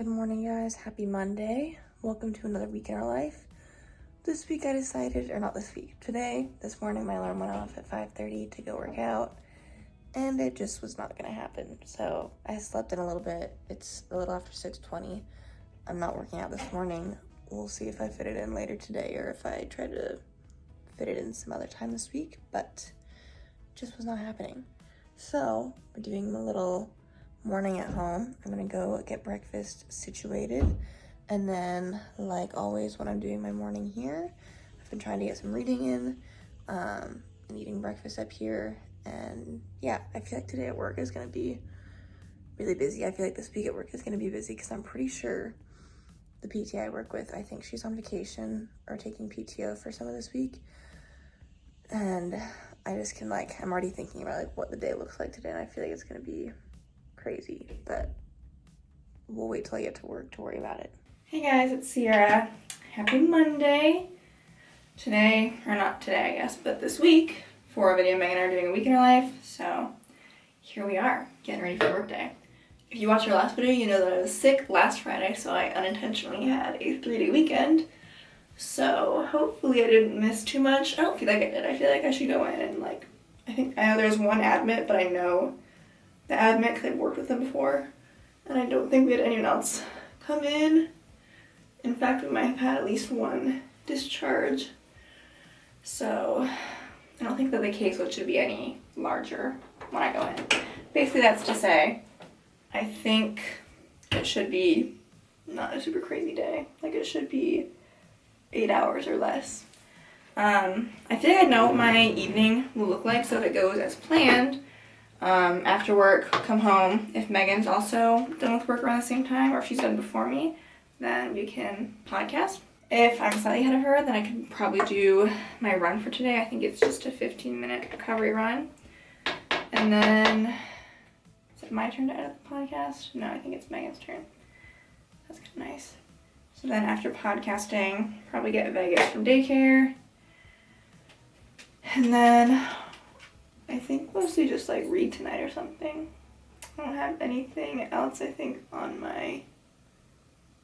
Good morning, guys. Happy Monday. Welcome to another week in our life. This week I decided, or not this week, this morning my alarm went off at 5:30 to go work out, and it just was not going to happen. So I slept in a little bit. It's a little after 6:20. I'm not working out this morning. We'll see if I fit it in later today or if I try to fit it in some other time this week, but it just was not happening. So we're doing a little morning at home. I'm gonna go get breakfast situated, and then like always when I'm doing my morning here, I've been trying to get some reading in and eating breakfast up here. And yeah, I feel like today at work is gonna be really busy. I feel like this week at work is gonna be busy because I'm pretty sure the PT I work with, I think she's on vacation or taking PTO for some of this week, and I just can I'm already thinking about what the day looks like today, and I feel like it's gonna be crazy, but we'll wait till I get to work to worry about it. Hey guys, it's Sierra. Happy Monday. Today, or not today I guess, but this week, for a video, Megan and I are doing a week in our life, so here we are, getting ready for workday. If you watched our last video, you know that I was sick last Friday, so I unintentionally had a 3-day weekend. So hopefully I didn't miss too much. I don't feel like I did. I feel like I should go in and I know there's one admit, but I know the admit because I've worked with them before, and I don't think we had anyone else come in. In fact, we might have had at least one discharge, so I don't think that the caseload should be any larger when I go in. Basically, that's to say, I think it should be not a super crazy day. It should be 8 hours or less. I think I know what my evening will look like, so if it goes as planned, after work, come home. If Megan's also done with work around the same time, or if she's done before me, then we can podcast. If I'm slightly ahead of her, then I can probably do my run for today. I think it's just a 15-minute recovery run. And then, is it my turn to edit the podcast? No, I think it's Megan's turn. That's kind of nice. So then after podcasting, probably get Vegas from daycare. And then I think mostly just read tonight or something. I don't have anything else, I think, on my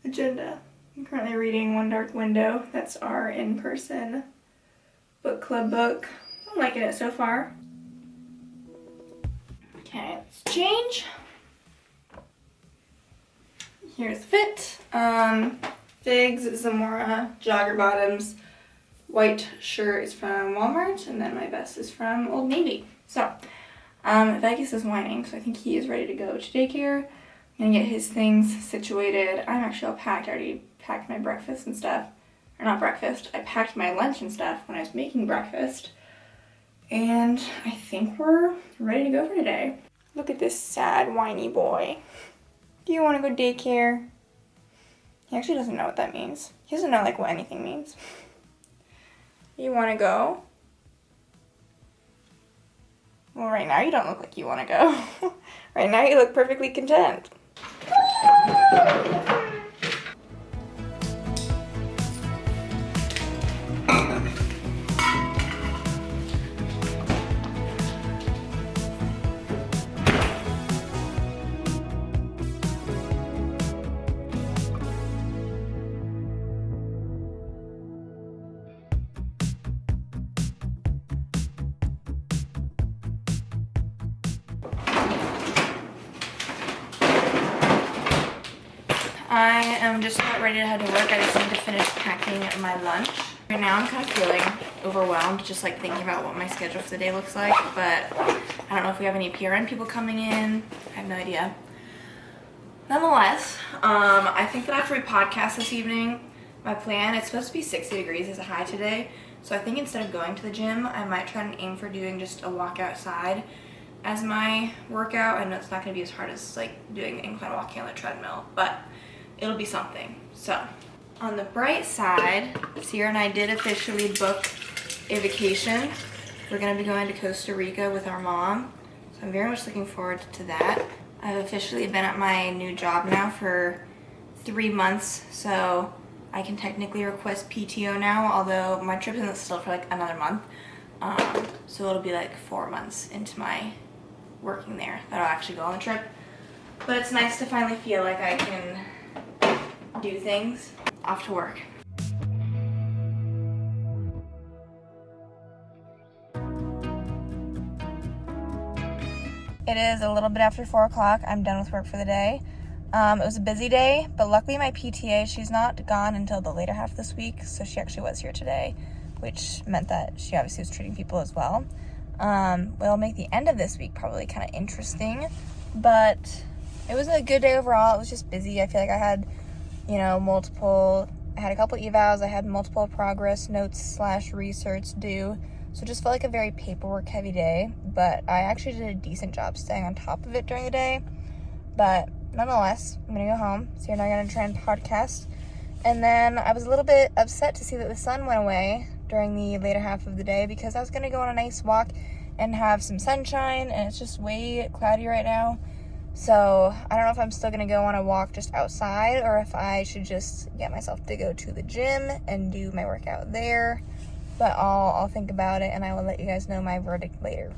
agenda. I'm currently reading One Dark Window. That's our in-person book club book. I'm liking it so far. Okay, let's change. Here's the fit. Figs, Zamora, jogger bottoms. White shirt is from Walmart, and then my vest is from Old Navy. So, Vegas is whining, so I think he is ready to go to daycare. I'm gonna get his things situated. I'm actually all packed. I already packed my breakfast and stuff. Or not breakfast, I packed my lunch and stuff when I was making breakfast. And I think we're ready to go for today. Look at this sad, whiny boy. Do you wanna go daycare? He actually doesn't know what that means. He doesn't know what anything means. You wanna go? Well, right now you don't look like you want to go. Right now you look perfectly content. I am just about ready to head to work. I just need to finish packing my lunch. Right now I'm kind of feeling overwhelmed, just thinking about what my schedule for the day looks like, but I don't know if we have any PRN people coming in. I have no idea. Nonetheless, I think that after we podcast this evening, my plan, it's supposed to be 60 degrees as a high today, so I think instead of going to the gym, I might try and aim for doing just a walk outside as my workout. I know it's not going to be as hard as doing incline walking on the treadmill, but it'll be something. So, on the bright side, Sierra and I did officially book a vacation. We're gonna be going to Costa Rica with our mom, so I'm very much looking forward to that. I've officially been at my new job now for 3 months, so I can technically request PTO now, although my trip isn't still for another month. So it'll be 4 months into my working there that I'll actually go on the trip. But it's nice to finally feel like I can do things. Off to work. It is a little bit after 4 o'clock. I'm done with work for the day. It was a busy day, but luckily my PTA, she's not gone until the later half of this week, so she actually was here today, which meant that she obviously was treating people as well. It'll make the end of this week probably kind of interesting, but it was a good day overall. It was just busy. I feel like I had, I had a couple evals, I had multiple progress notes / research due, so it just felt like a very paperwork heavy day, but I actually did a decent job staying on top of it during the day. But nonetheless, I'm gonna go home, so you're not gonna try and podcast. And then I was a little bit upset to see that the sun went away during the later half of the day, because I was gonna go on a nice walk and have some sunshine, and it's just way cloudy right now. So I don't know if I'm still gonna go on a walk just outside, or if I should just get myself to go to the gym and do my workout there. But I'll think about it, and I will let you guys know my verdict later.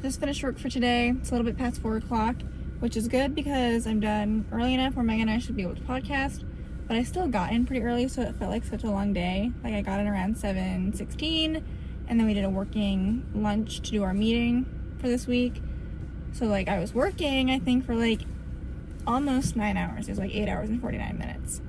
Just finished work for today. It's a little bit past 4 o'clock, which is good because I'm done early enough where Megan and I should be able to podcast. But I still got in pretty early, so it felt like such a long day. Like, I got in around 7:16, and then we did a working lunch to do our meeting for this week. So, like, I was working, I think, for, like, almost 9 hours. It was, like, 8 hours and 49 minutes.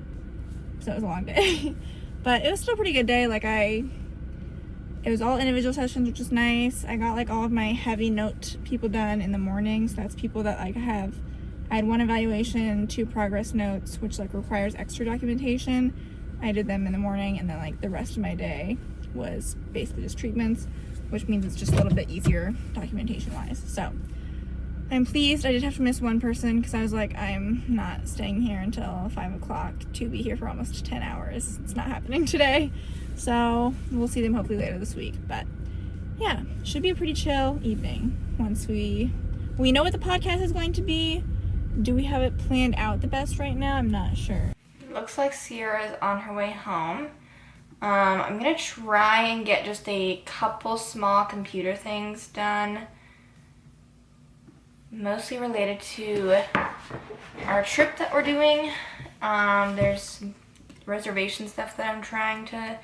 So it was a long day. But it was still a pretty good day. Like, it was all individual sessions, which was nice. I got, like, all of my heavy note people done in the morning. So that's people that, like, I had 1 evaluation, 2 progress notes, which, like, requires extra documentation. I did them in the morning, and then, like, the rest of my day was basically just treatments, which means it's just a little bit easier documentation-wise. So I'm pleased. I did have to miss one person because I was like, I'm not staying here until 5 o'clock to be here for almost 10 hours. It's not happening today. So we'll see them hopefully later this week. But yeah, should be a pretty chill evening once we know what the podcast is going to be. Do we have it planned out the best right now? I'm not sure. It looks like Sierra is on her way home. I'm going to try and get just a couple small computer things done, mostly related to our trip that we're doing. There's reservation stuff that I'm trying to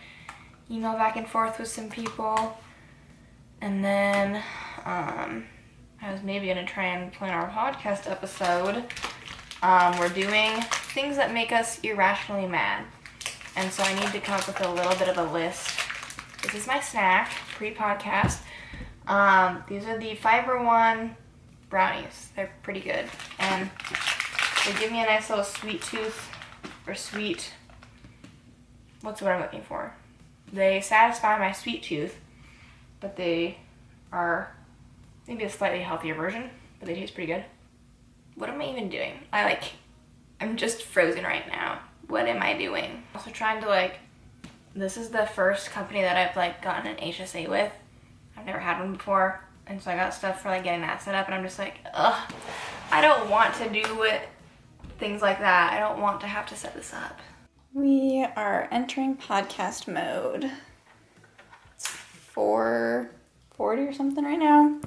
email back and forth with some people. And then I was maybe going to try and plan our podcast episode. We're doing things that make us irrationally mad. And so I need to come up with a little bit of a list. This is my snack, pre-podcast. These are the Fiber One brownies. They're pretty good. And they give me a nice little sweet tooth, or sweet, what's the word I'm looking for? They satisfy my sweet tooth, but they are maybe a slightly healthier version, but they taste pretty good. What am I even doing? I'm just frozen right now. What am I doing? Also trying to this is the first company that I've gotten an HSA with. I've never had one before, and so I got stuff for getting that set up, and I'm just ugh, I don't want to do things like that. I don't want to have to set this up. We are entering podcast mode. It's 4:40 or something right now.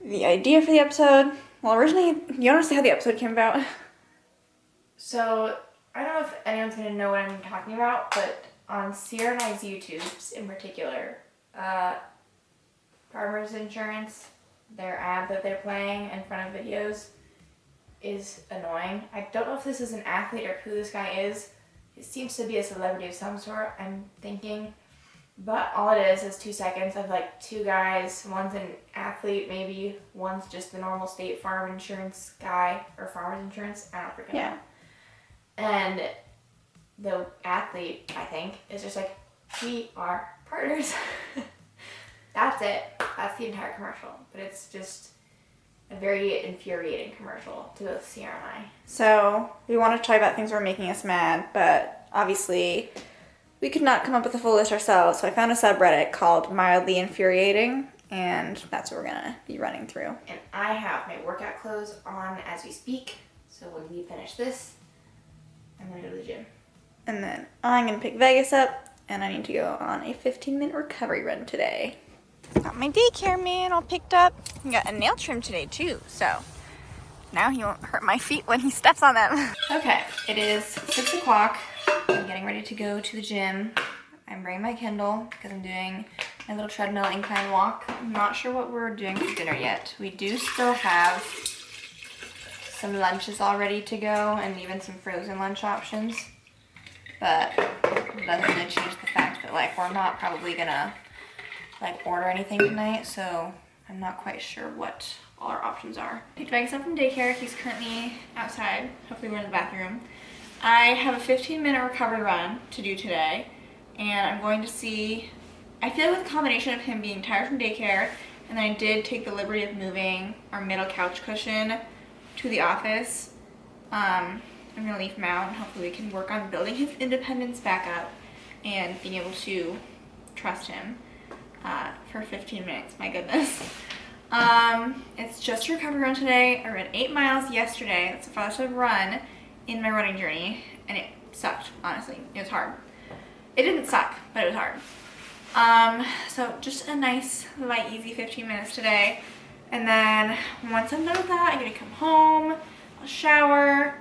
The idea for the episode, well, originally, you want to see how the episode came about? So, I don't know if anyone's going to know what I'm talking about, but on Sierra and I's YouTubes in particular, Farmers Insurance, their ad that they're playing in front of videos is annoying. I don't know if this is an athlete or who this guy is. It seems to be a celebrity of some sort, I'm thinking. But all it is 2 seconds of 2 guys. One's an athlete, maybe. One's just the normal State Farm Insurance guy, or Farmers Insurance. I don't freaking know. And the athlete, I think, is just we are partners. That's it. That's the entire commercial. But it's just a very infuriating commercial to both Sierra and I. So, we want to talk about things that are making us mad, but obviously we could not come up with a full list ourselves, so I found a subreddit called Mildly Infuriating, and that's what we're going to be running through. And I have my workout clothes on as we speak, so when we finish this, I'm going to go to the gym. And then I'm going to pick Vegas up, and I need to go on a 15-minute recovery run today. Got my daycare man all picked up. I got a nail trim today, too, so Now he won't hurt my feet when he steps on them. Okay, it is 6 o'clock. I'm getting ready to go to the gym. I'm bringing my Kindle because I'm doing my little treadmill incline walk. I'm not sure what we're doing for dinner yet. We do still have some lunches all ready to go and even some frozen lunch options. But it doesn't really change the fact that like we're not probably gonna like order anything tonight, so I'm not quite sure what all our options are. Picked Vegas up from daycare. He's currently outside. Hopefully we're in the bathroom. I have a 15-minute recovery run to do today, and I'm going to see, I feel like with a combination of him being tired from daycare, and then I did take the liberty of moving our middle couch cushion to the office. I'm gonna leave him out and hopefully we can work on building his independence back up and being able to trust him for 15 minutes, my goodness. It's just a recovery run today. I ran 8 miles yesterday. That's the farthest I've run in my running journey, and it sucked, honestly. It was hard. It didn't suck, but it was hard. So just a nice, light, easy 15 minutes today. And then once I'm done with that, I'm gonna come home, I'll shower,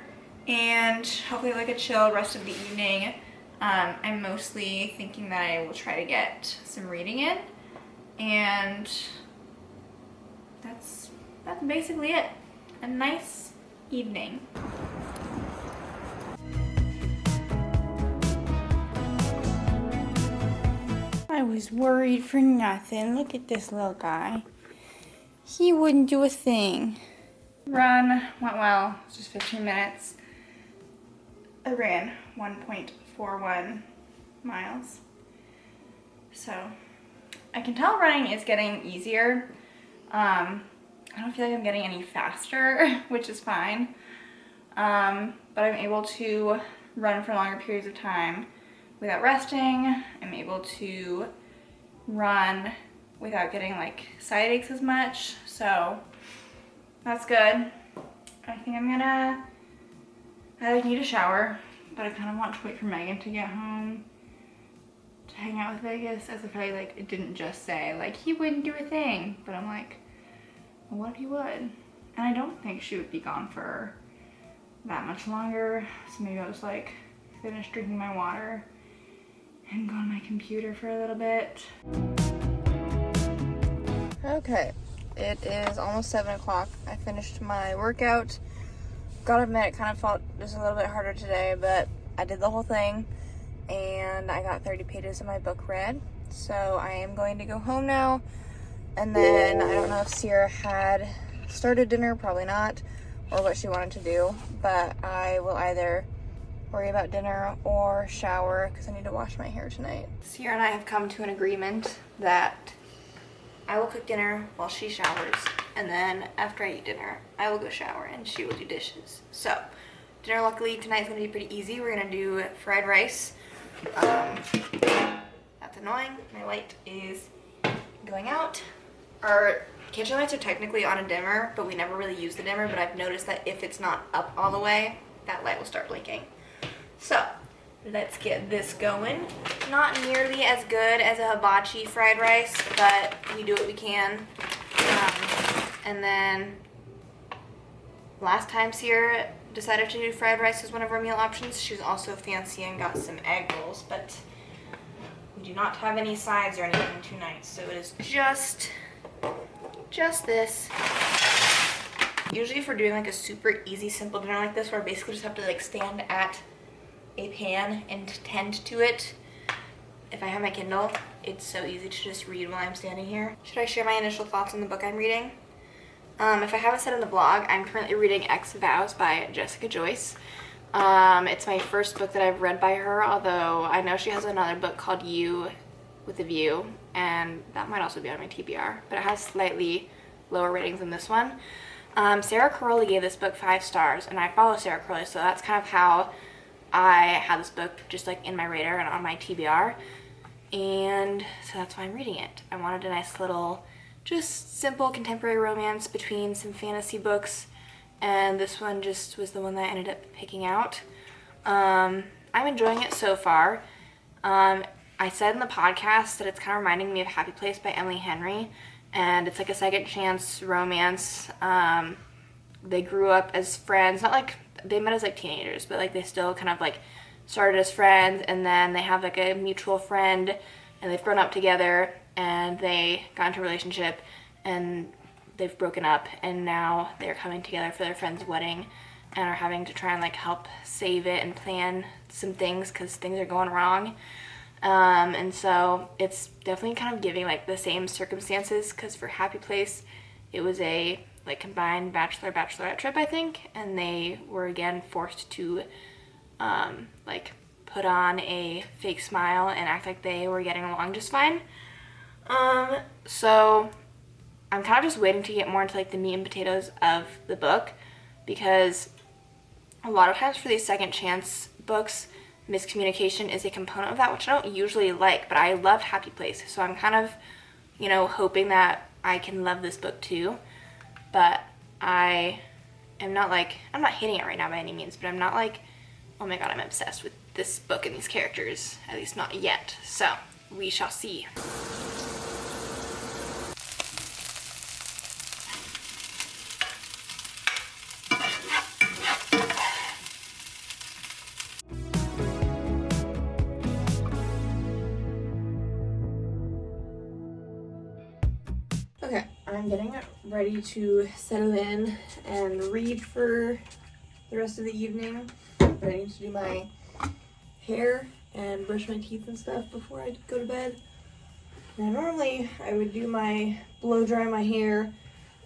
and hopefully like a chill rest of the evening. I'm mostly thinking that I will try to get some reading in, and that's basically it. A nice evening. I was worried for nothing. Look at this little guy. He wouldn't do a thing. Run went well. It's just 15 minutes. I ran 1.41 miles. So I can tell running is getting easier. I don't feel like I'm getting any faster, which is fine. But I'm able to run for longer periods of time without resting. I'm able to run without getting like side aches as much, so that's good. I think I like need a shower, but I kind of want to wait for Megan to get home to hang out with Vegas, as if I like it didn't just say like he wouldn't do a thing, but I'm like, well, what if he would? And I don't think she would be gone for that much longer, so maybe I'll just like finish drinking my water and go on my computer for a little bit. Okay, it is almost 7 o'clock. I finished my workout. Gotta admit, it kind of felt just a little bit harder today, but I did the whole thing, and I got 30 pages of my book read. So I am going to go home now, and then I don't know if Sierra had started dinner, probably not, or what she wanted to do, but I will either worry about dinner or shower because I need to wash my hair tonight. Sierra and I have come to an agreement that I will cook dinner while she showers, and then after I eat dinner, I will go shower and she will do dishes. So, dinner luckily tonight's gonna be pretty easy. We're gonna do fried rice. That's annoying. My light is going out. Our kitchen lights are technically on a dimmer, but we never really use the dimmer, but I've noticed that if it's not up all the way, that light will start blinking. So, let's get this going. Not nearly as good as a hibachi fried rice, but we do what we can. And then last time Sierra decided to do fried rice as one of our meal options, she was also fancy and got some egg rolls, but we do not have any sides or anything tonight, so it is just this. Usually if we're doing like a super easy, simple dinner like this, where I basically just have to like stand at a pan and tend to it, if I have my Kindle, it's so easy to just read while I'm standing here. Should I share my initial thoughts on the book I'm reading? If I haven't said in the blog, I'm currently reading X Vows by Jessica Joyce. It's my first book that I've read by her, although I know she has another book called You with a View, and that might also be on my TBR, but it has slightly lower ratings than this one. Sarah Caroli gave this book 5 stars, and I follow Sarah Caroli, so that's kind of how I had this book just like in my radar and on my TBR, and so that's why I'm reading it. I wanted a nice little, just simple contemporary romance between some fantasy books, and this one just was the one that I ended up picking out. I'm enjoying it so far. I said in the podcast that it's kind of reminding me of Happy Place by Emily Henry, and it's like a second chance romance they grew up as friends, not like they met as like teenagers, but like they still kind of like started as friends, and then they have like a mutual friend and they've grown up together and they got into a relationship and they've broken up, and now they're coming together for their friend's wedding and are having to try and like help save it and plan some things because things are going wrong. And so it's definitely kind of giving like the same circumstances, because for Happy Place it was a like combined bachelorette trip, I think, and they were again forced to like put on a fake smile and act like they were getting along just fine. So I'm kind of just waiting to get more into like the meat and potatoes of the book, because a lot of times for these second chance books, miscommunication is a component of that, which I don't usually like, but I loved Happy Place, so I'm kind of, you know, hoping that I can love this book too. But I am not like, I'm not hating it right now by any means, but I'm not like, oh my god, I'm obsessed with this book and these characters, at least not yet. So we shall see. Okay, I'm getting ready to settle in and read for the rest of the evening. But I need to do my hair and brush my teeth and stuff before I go to bed. Now normally I would do my blow dry my hair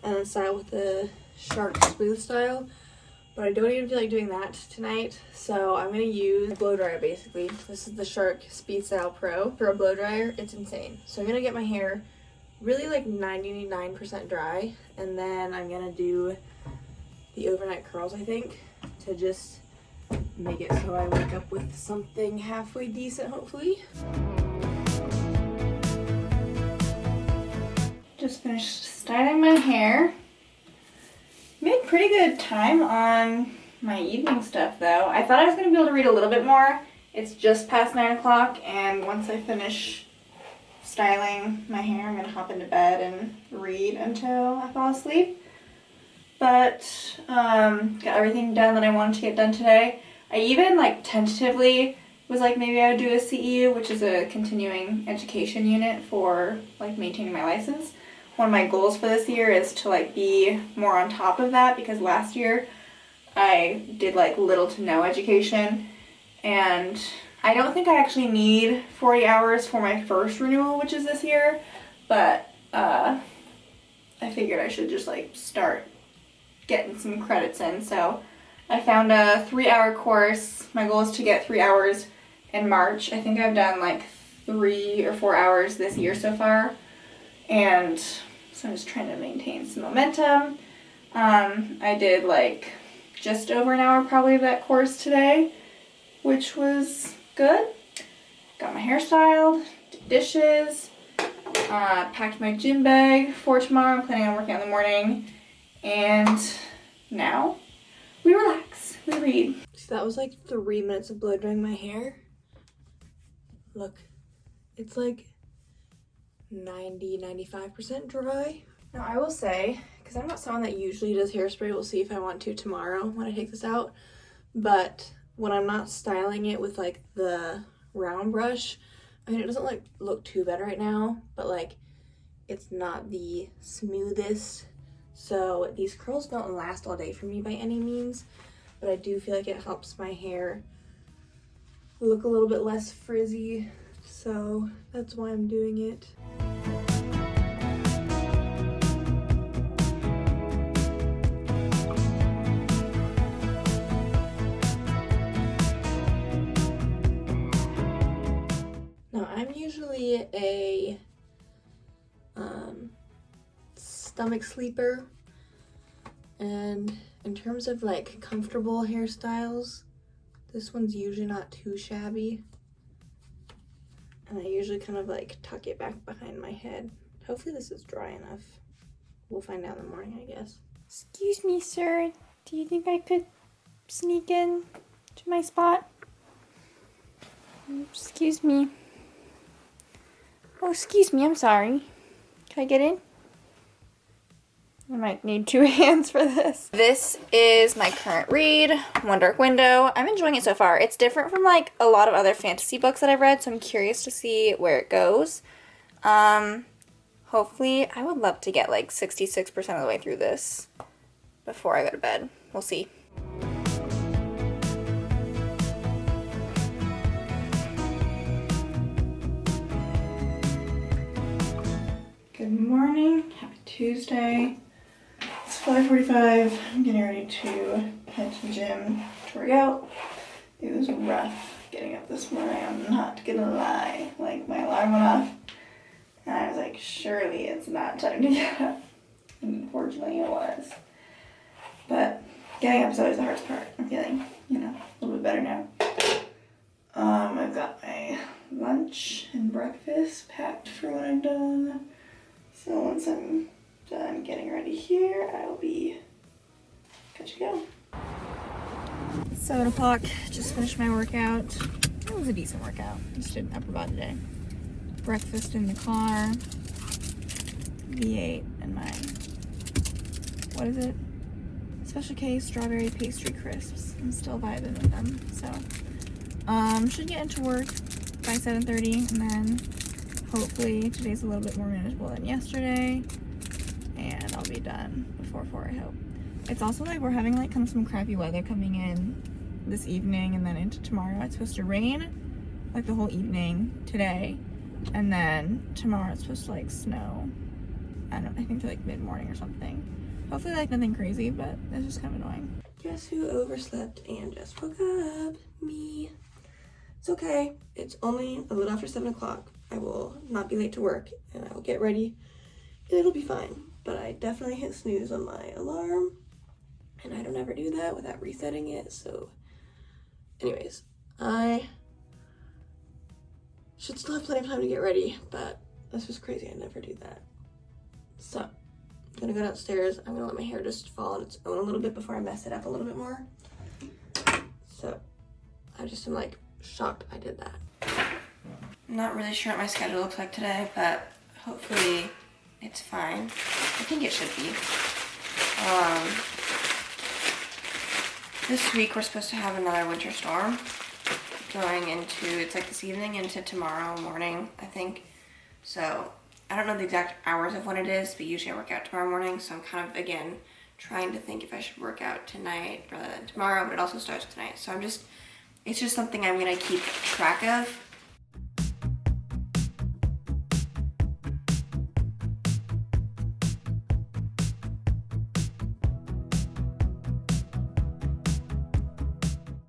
and then style with the Shark Smooth style, but I don't even feel like doing that tonight, so I'm gonna use a blow dryer basically. This is the Shark Speed Style Pro for a blow dryer. It's insane. So I'm gonna get my hair really like 99% dry, and then I'm gonna do the overnight curls, I think, to just make it so I wake up with something halfway decent, hopefully. Just finished styling my hair. Made pretty good time on my evening stuff though. I thought I was going to be able to read a little bit more. It's just past 9 o'clock, and once I finish styling my hair, I'm going to hop into bed and read until I fall asleep. But got everything done that I wanted to get done today. I even like tentatively was like maybe I would do a CEU, which is a continuing education unit for like maintaining my license. One of my goals for this year is to like be more on top of that, because last year I did like little to no education, and I don't think I actually need 40 hours for my first renewal, which is this year, but I figured I should just like start getting some credits in. So I found a 3-hour course. My goal is to get 3 hours in March. I think I've done like 3 or 4 hours this year so far, and so I'm just trying to maintain some momentum. I did like just over an hour probably of that course today, which was good. Got my hair styled, did dishes, packed my gym bag for tomorrow. I'm planning on working out in the morning, and now we relax, we read. So that was like 3 minutes of blow drying my hair. Look, it's like 90-95% dry. Now I will say, because I'm not someone that usually does hairspray, we'll see if I want to tomorrow when I take this out, but when I'm not styling it with like the round brush, I mean, it doesn't like look too bad right now, but like it's not the smoothest, so these curls don't last all day for me by any means, but I do feel like it helps my hair look a little bit less frizzy, so that's why I'm doing it. Now I'm usually a stomach sleeper, and in terms of like comfortable hairstyles, this one's usually not too shabby, and I usually kind of like tuck it back behind my head. Hopefully this is dry enough. We'll find out in the morning, I guess. Excuse me, sir. Do you think I could sneak in to my spot? Excuse me. Oh, excuse me, I'm sorry. Can I get in? I might need two hands for this. This is my current read, One Dark Window. I'm enjoying it so far. It's different from like a lot of other fantasy books that I've read, so I'm curious to see where it goes. Hopefully, I would love to get like 66% of the way through this before I go to bed. We'll see. Good morning. Happy Tuesday. It's 5:45. I'm getting ready to head to the gym to work out. It was rough getting up this morning. I'm not gonna lie. Like, my alarm went off, and I was like, surely it's not time to get up. And unfortunately, it was. But getting up is always the hardest part. I'm feeling, a little bit better now. I've got my lunch and breakfast packed for when I'm done. So once I'm done getting ready here, I'll be good to go. It's 7 o'clock, just finished my workout. It was a decent workout. Just did an upper body day. Breakfast in the car. V8 and my, what is it? Special K strawberry pastry crisps. I'm still vibing with them, so. Should get into work by 7:30, and then hopefully today's a little bit more manageable than yesterday, and I'll be done before 4, I hope. It's also like we're having like kind of some crappy weather coming in this evening and then into tomorrow. It's supposed to rain like the whole evening today, and then tomorrow it's supposed to like snow. I think to like mid-morning or something. Hopefully like nothing crazy, but it's just kind of annoying. Guess who overslept and just woke up? Me. It's okay. It's only a little after 7 o'clock. I will not be late to work, and I will get ready, and it'll be fine. But I definitely hit snooze on my alarm, and I don't ever do that without resetting it, so anyways, I should still have plenty of time to get ready, but that's just crazy. I never do that. So, I'm gonna go downstairs. I'm gonna let my hair just fall on its own a little bit before I mess it up a little bit more. So, I just am like shocked I did that. I'm not really sure what my schedule looks like today, but hopefully it's fine. I think it should be. This week we're supposed to have another winter storm going into, it's like this evening into tomorrow morning, I think. So I don't know the exact hours of when it is, but usually I work out tomorrow morning, so I'm kind of, again, trying to think if I should work out tonight rather than tomorrow, but it also starts tonight. So it's just something I'm gonna keep track of.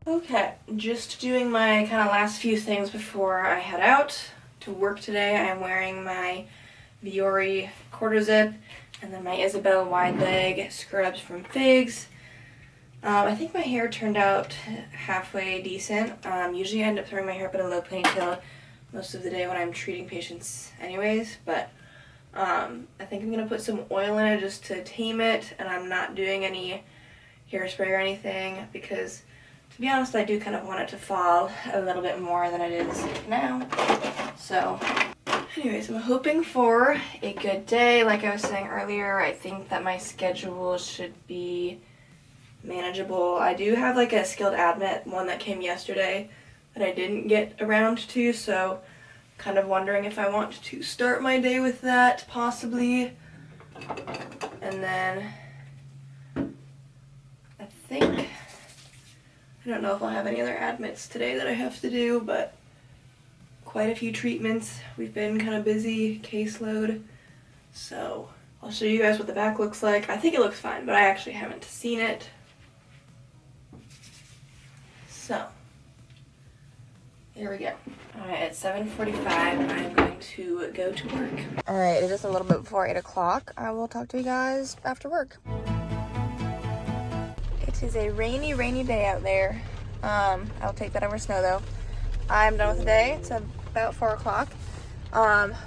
Okay, just doing my kind of last few things before I head out to work today. I am wearing my Viore quarter zip and then my Isabel wide leg scrubs from Figs. I think my hair turned out halfway decent. Usually I end up throwing my hair up in a low ponytail most of the day when I'm treating patients anyways, but I think I'm going to put some oil in it just to tame it, and I'm not doing any hairspray or anything because, to be honest, I do kind of want it to fall a little bit more than it is now. So anyways, I'm hoping for a good day. Like I was saying earlier, I think that my schedule should be manageable. I do have like a skilled admit, one that came yesterday that I didn't get around to, so kind of wondering if I want to start my day with that, possibly. And then I don't know if I'll have any other admits today that I have to do, but quite a few treatments. We've been kind of busy, caseload, so I'll show you guys what the back looks like. I think it looks fine, but I actually haven't seen it. So, here we go. Alright, it's 7:45. I'm going to go to work. Alright, it is a little bit before 8 o'clock. I will talk to you guys after work. It is a rainy, rainy day out there. I'll take that over snow though. I'm done with the day. It's about 4 o'clock.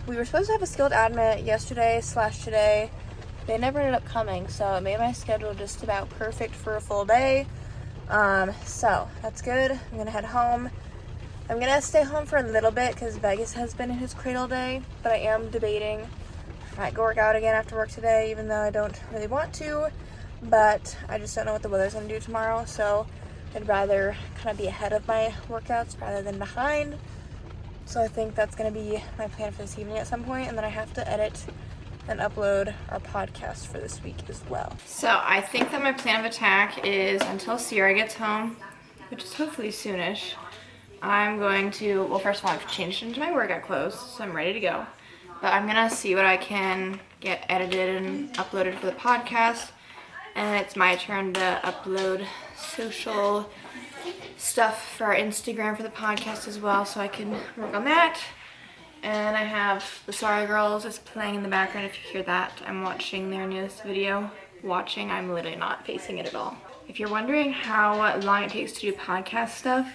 We were supposed to have a skilled admit yesterday / today. They never ended up coming, so it made my schedule just about perfect for a full day. So that's good. I'm gonna head home. I'm gonna stay home for a little bit because Vegas has been in his cradle day, but I am debating might go work out again after work today, even though I don't really want to, but I just don't know what the weather's gonna do tomorrow, so I'd rather kind of be ahead of my workouts rather than behind. So I think that's gonna be my plan for this evening at some point, and then I have to edit and upload our podcast for this week as well. So I think that my plan of attack is until Sierra gets home, which is hopefully soonish, I'm going to, well, first of all, I've changed into my workout clothes, so I'm ready to go. But I'm gonna see what I can get edited and uploaded for the podcast. And it's my turn to upload social stuff for our Instagram for the podcast as well, so I can work on that. And I have the Sorry Girls just playing in the background. If you hear that, I'm watching their newest video. Watching, I'm literally not facing it at all. If you're wondering how long it takes to do podcast stuff,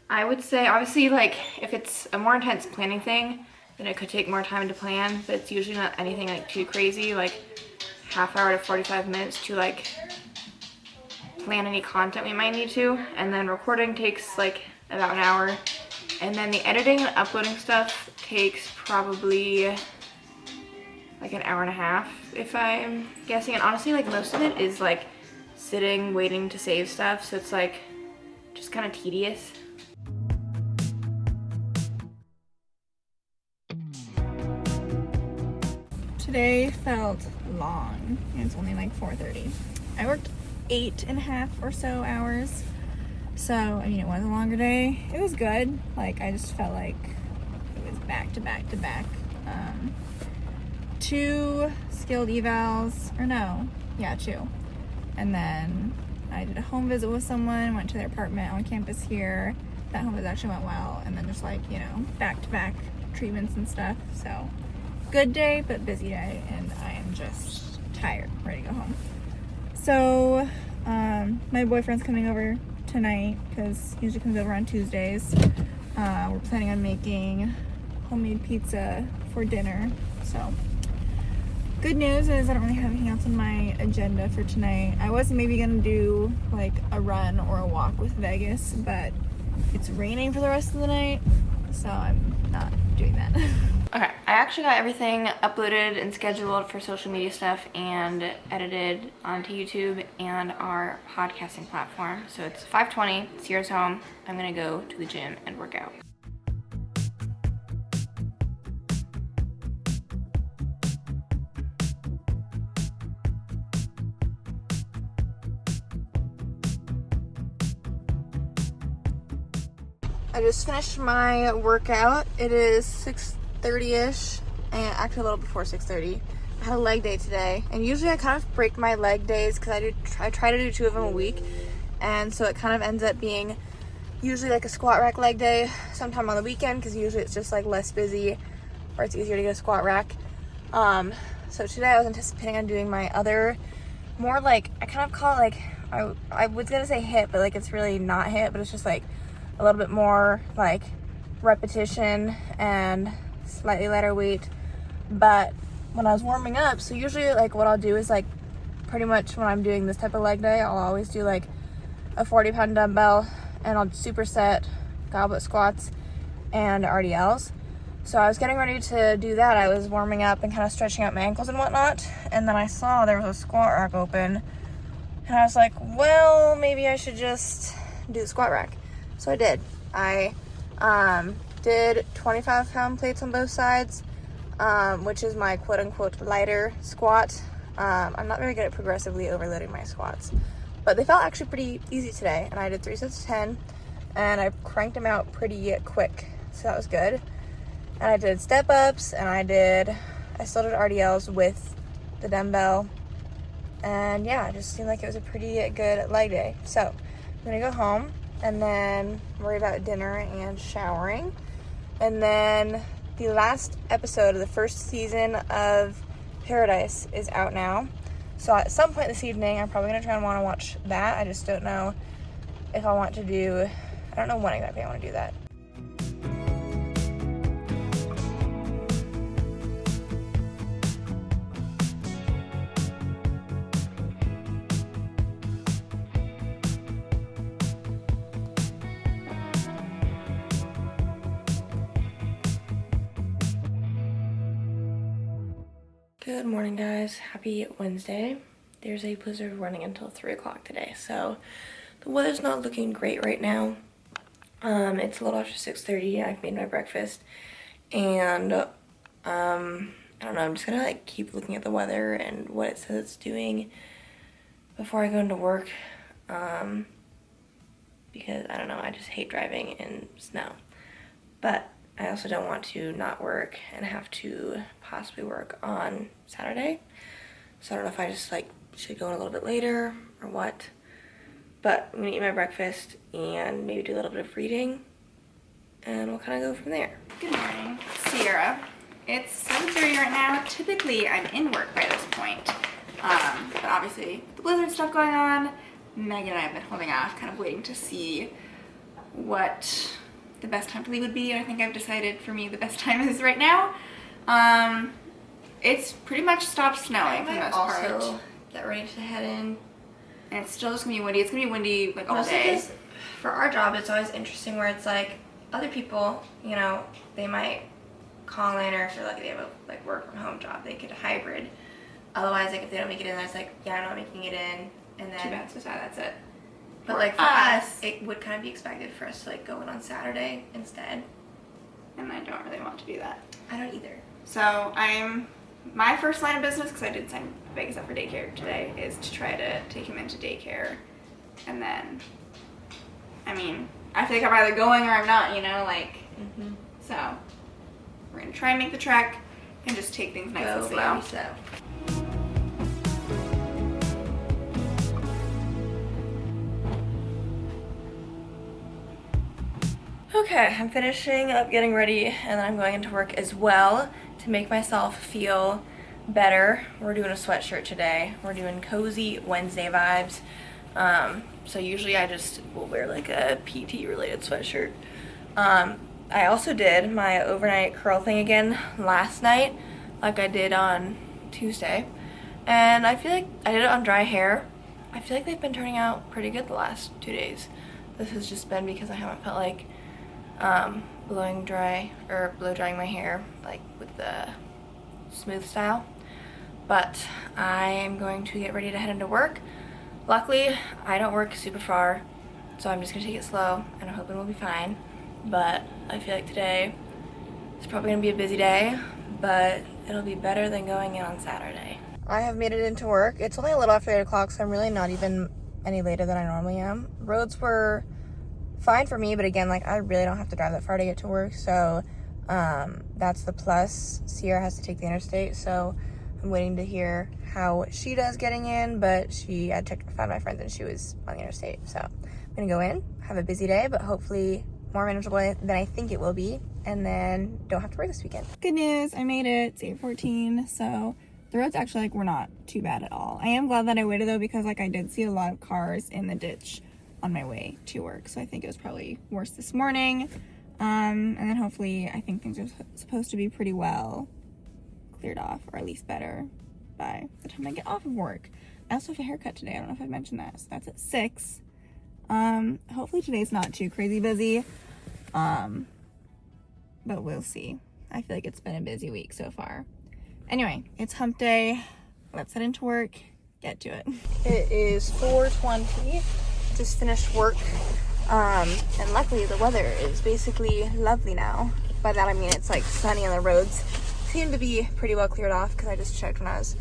I would say, obviously, like, if it's a more intense planning thing, then it could take more time to plan, but it's usually not anything like too crazy, like half hour to 45 minutes to like plan any content we might need to. And then recording takes like about an hour. And then the editing and uploading stuff takes probably like an hour and a half, if I'm guessing. And honestly, like most of it is like sitting, waiting to save stuff. So it's like just kind of tedious. Today felt long, and it's only like 4:30. I worked 8.5 or so hours, so I mean it was a longer day. It was good. Like I just felt like it was back to back to back. 2 skilled evals, or no, yeah, 2. And then I did a home visit with someone, went to their apartment on campus here. That home visit actually went well, and then just like, you know, back to back treatments and stuff. So good day, but busy day, and I am just tired, ready to go home. So, my boyfriend's coming over tonight, because he usually comes over on Tuesdays. We're planning on making homemade pizza for dinner, so. Good news is I don't really have anything else on my agenda for tonight. I was maybe gonna do like a run or a walk with Vegas, but it's raining for the rest of the night, so I'm not doing that. Okay, I actually got everything uploaded and scheduled for social media stuff and edited onto YouTube and our podcasting platform. So it's 5:20, Sierra's home. I'm gonna go to the gym and work out. I just finished my workout. It is 6:30ish, and actually a little before 6:30. I had a leg day today, and usually I kind of break my leg days because I try to do 2 of them a week, and so it kind of ends up being usually like a squat rack leg day sometime on the weekend, because usually it's just like less busy or it's easier to get a squat rack. So today I was anticipating on doing my other more like, I kind of call it like, I was gonna say hit, but like it's really not hit, but it's just like a little bit more like repetition and slightly lighter weight. But when I was warming up, so usually like what I'll do is like pretty much when I'm doing this type of leg day, I'll always do like a 40-pound dumbbell, and I'll superset goblet squats and RDLs. So I was getting ready to do that. I was warming up and kind of stretching out my ankles and whatnot, and then I saw there was a squat rack open, and I was like, well, maybe I should just do the squat rack. So I did. I did 25-pound plates on both sides, which is my quote-unquote lighter squat. I'm not very good at progressively overloading my squats, but they felt actually pretty easy today, and I did 3 sets of 10, and I cranked them out pretty quick, so that was good. And I did step-ups, and I still did RDLs with the dumbbell, and yeah, it just seemed like it was a pretty good leg day. So I'm gonna go home and then worry about dinner and showering. And then the last episode of the first season of Paradise is out now. So at some point this evening, I'm probably gonna try and wanna watch that. I just don't know if I want to do, I don't know when exactly I wanna do that. Good morning, guys. Happy Wednesday. There's a blizzard running until 3 o'clock today, so the weather's not looking great right now. It's a little after 6:30. I've made my breakfast, and I don't know. I'm just gonna like keep looking at the weather and what it says it's doing before I go into work, because I don't know. I just hate driving in snow, but I also don't want to not work and have to possibly work on Saturday. So I don't know if I just like should go in a little bit later or what. But I'm gonna eat my breakfast and maybe do a little bit of reading, and we'll kind of go from there. Good morning, Sierra. It's 7:30 right now. Typically, I'm in work by this point. But obviously, with the blizzard stuff going on, Megan and I have been holding off, kind of waiting to see what the best time to leave would be. And I think I've decided for me the best time is right now. It's pretty much stopped snowing for the most part. Also get ready to head in. And it's still just gonna be windy. It's gonna be windy like all Mostly day. 'cause for our job, it's always interesting where it's like other people, you know, they might call in, or if they're lucky they have a like work from home job, they get a hybrid. Otherwise, like if they don't make it in, it's like, yeah, I'm not making it in, and then Too bad, so sad, that's it. But like for us, it would kind of be expected for us to like go in on Saturday instead. And I don't really want to do that. I don't either. So my first line of business, because I did sign Vegas up for daycare today, is to try to take him into daycare. And then, I mean, I feel like I'm either going or I'm not, you know, like, so we're going to try and make the trek and just take things nice and slow. Okay, I'm finishing up getting ready, and then I'm going into work as well to make myself feel better. We're doing a sweatshirt today. We're doing cozy Wednesday vibes. So usually I just will wear like a PT related sweatshirt. I also did my overnight curl thing again last night, like I did on Tuesday. And I feel like I did it on dry hair. I feel like they've been turning out pretty good the last 2 days. This has just been because I haven't felt like blow drying my hair like with the smooth style. But I am going to get ready to head into work. Luckily, I don't work super far, so I'm just gonna take it slow, and I'm hoping we'll be fine. But I feel like today is probably gonna be a busy day, but it'll be better than going in on Saturday. I have made it into work. It's only a little after 8 o'clock, so I'm really not even any later than I normally am. Roads were fine for me, but again, like I really don't have to drive that far to get to work, so that's the plus. Sierra has to take the interstate, so I'm waiting to hear how she does getting in, but I checked to find my friends and she was on the interstate, so I'm gonna go in, have a busy day, but hopefully more manageable than I think it will be, and then don't have to work this weekend. Good news, I made it. It's 8:14, so the roads actually like were not too bad at all. I am glad that I waited though, because like I did see a lot of cars in the ditch on my way to work, so I think it was probably worse this morning. And then hopefully I think things are supposed to be pretty well cleared off, or at least better by the time I get off of work. I also have a haircut today. I don't know if I mentioned that, so that's at 6. Hopefully today's not too crazy busy, but we'll see. I feel like it's been a busy week so far. Anyway, it's hump day. Let's head into work, get to it. It is 4:20. Just finished work, and luckily the weather is basically lovely now. By that I mean it's like sunny, and the roads seem to be pretty well cleared off because I just checked when I was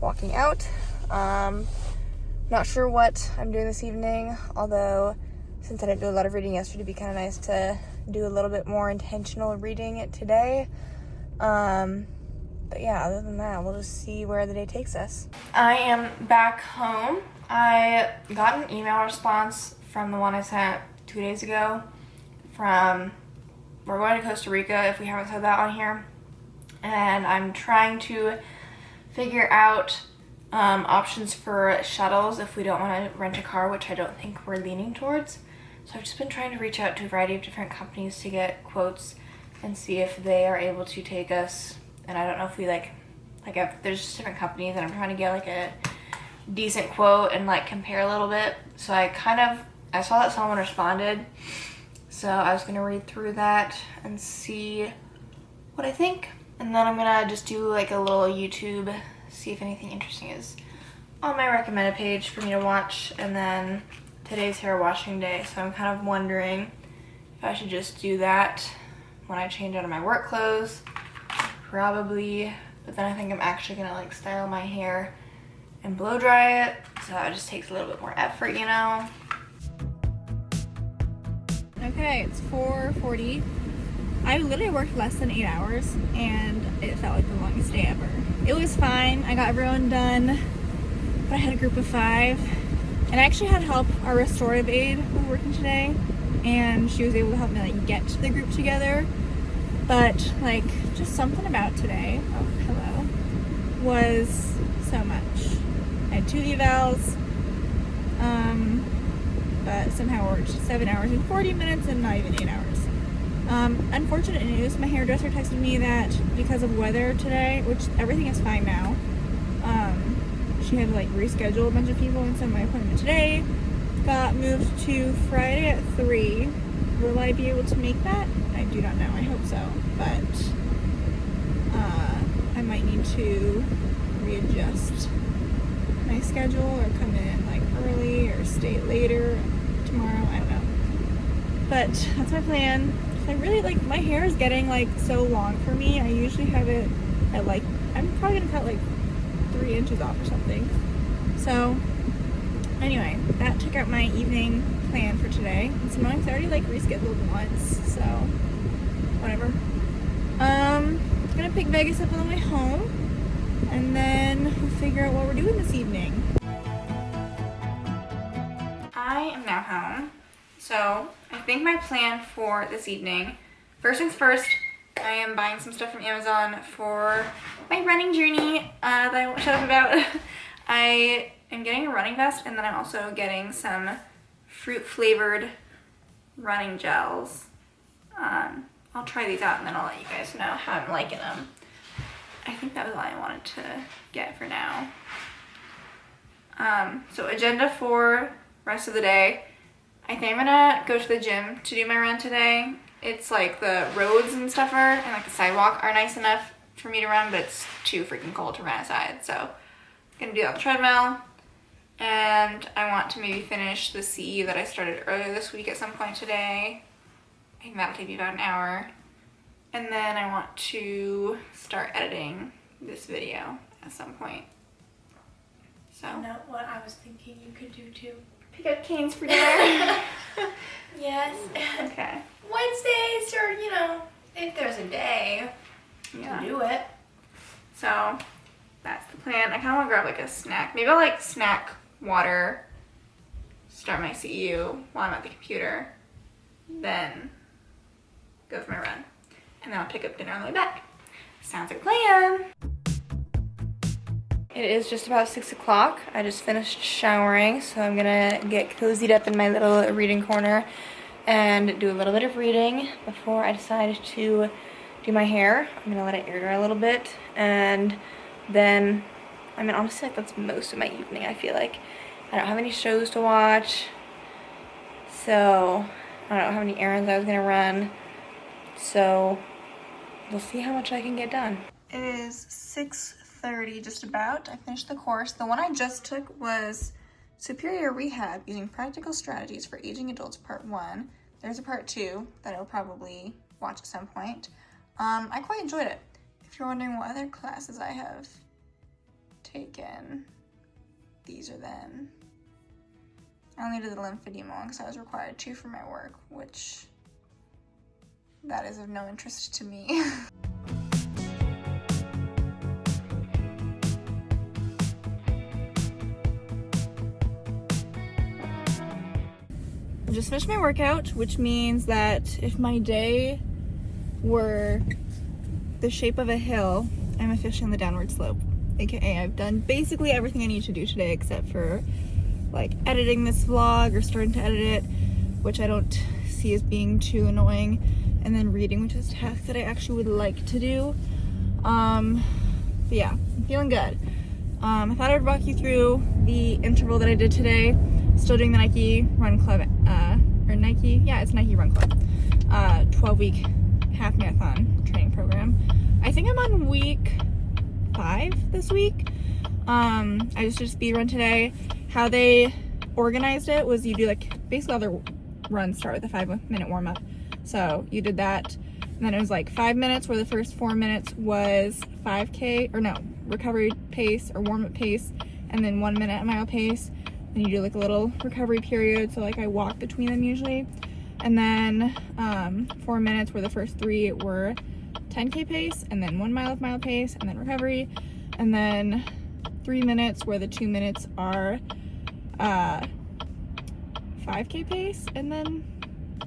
walking out. Not sure what I'm doing this evening, although since I didn't do a lot of reading yesterday, it'd be kind of nice to do a little bit more intentional reading today. But yeah, other than that, we'll just see where the day takes us. I am back home. I got an email response from the one I sent 2 days ago from, we're going to Costa Rica, if we haven't said that on here. And I'm trying to figure out options for shuttles if we don't want to rent a car, which I don't think we're leaning towards. So I've just been trying to reach out to a variety of different companies to get quotes and see if they are able to take us. And I don't know if we there's just different companies, and I'm trying to get like a decent quote and like compare a little bit. So I saw that someone responded, so I was gonna read through that and see what I think. And then I'm gonna just do like a little YouTube, see if anything interesting is on my recommended page for me to watch. And then today's hair washing day, so I'm kind of wondering if I should just do that when I change out of my work clothes. Probably, but then I think I'm actually gonna like style my hair and blow dry it, so it just takes a little bit more effort, you know? Okay, it's 4:40. I literally worked less than 8 hours and it felt like the longest day ever. It was fine, I got everyone done, but I had a group of 5. And I actually had help, our restorative aide who was working today, and she was able to help me like get the group together. But like just something about today, oh hello, was so much. I had 2 evals, but somehow worked 7 hours and 40 minutes and not even 8 hours. Unfortunate news, my hairdresser texted me that because of weather today, which everything is fine now, she had to like reschedule a bunch of people, and so my appointment today got moved to Friday at 3. Will I be able to make that? I do not know, I hope so, but I might need to readjust my schedule or come in like early or stay later tomorrow, I don't know. But that's my plan. I really like, my hair is getting like so long for me. I usually have it at like, I'm probably gonna cut like 3 inches off or something. So anyway, that took out my evening plan for today. It's annoying because I already like rescheduled once, so whatever. I'm gonna pick Vegas up on the way home, and then we'll figure out what we're doing this evening. I am now home, so I think my plan for this evening, first things first, I am buying some stuff from Amazon for my running journey that I won't shut up about. I am getting a running vest, and then I'm also getting some fruit-flavored running gels. I'll try these out, and then I'll let you guys know how I'm liking them. I think that was all I wanted to get for now. So agenda for rest of the day. I think I'm gonna go to the gym to do my run today. It's like the roads and stuff and like the sidewalk are nice enough for me to run, but it's too freaking cold to run outside. So I'm gonna do that on the treadmill. And I want to maybe finish the CE that I started earlier this week at some point today. I think that'll take me about an hour. And then I want to start editing this video at some point. So. You know what I was thinking you could do too? Pick up canes for dinner. Yes. Okay. Wednesdays, or you know, if there's a day to do it. So that's the plan. I kind of want to grab like a snack. Maybe I'll like snack water, start my CEU while I'm at the computer, then go for my run, and then I'll pick up dinner on the way back. Sounds like a plan. It is just about 6 o'clock. I just finished showering, so I'm gonna get cozied up in my little reading corner and do a little bit of reading before I decide to do my hair. I'm gonna let it air dry a little bit, and then, I mean, honestly, like, that's most of my evening, I feel like. I don't have any shows to watch, so I don't know how many errands I was gonna run, so we'll see how much I can get done. It is 6:30, just about. I finished the course. The one I just took was Superior Rehab Using Practical Strategies for Aging Adults, Part 1. There's a Part 2 that I will probably watch at some point. I quite enjoyed it. If you're wondering what other classes I have taken, these are them. I only did the lymphedema one because I was required to for my work, which that is of no interest to me. I just finished my workout, which means that if my day were the shape of a hill, I'm officially on the downward slope. AKA I've done basically everything I need to do today except for like editing this vlog or starting to edit it, which I don't see as being too annoying, and then reading, which is a task that I actually would like to do. But yeah, I'm feeling good. I thought I'd walk you through the interval that I did today. Still doing the Nike Run Club, or Nike, yeah, it's Nike Run Club, 12-week half marathon training program. I think I'm on week 5 this week. I just did a speed run today. How they organized it was you do like basically all the runs start with a 5-minute warm-up. So you did that, and then it was like 5 minutes where the first 4 minutes was 5K, or no, recovery pace or warm-up pace, and then 1 minute at mile pace. And you do like a little recovery period, so like I walk between them usually. And then 4 minutes where the first 3 were 10K pace, and then 1 mile of mile pace, and then recovery. And then 3 minutes where the 2 minutes are 5K pace, and then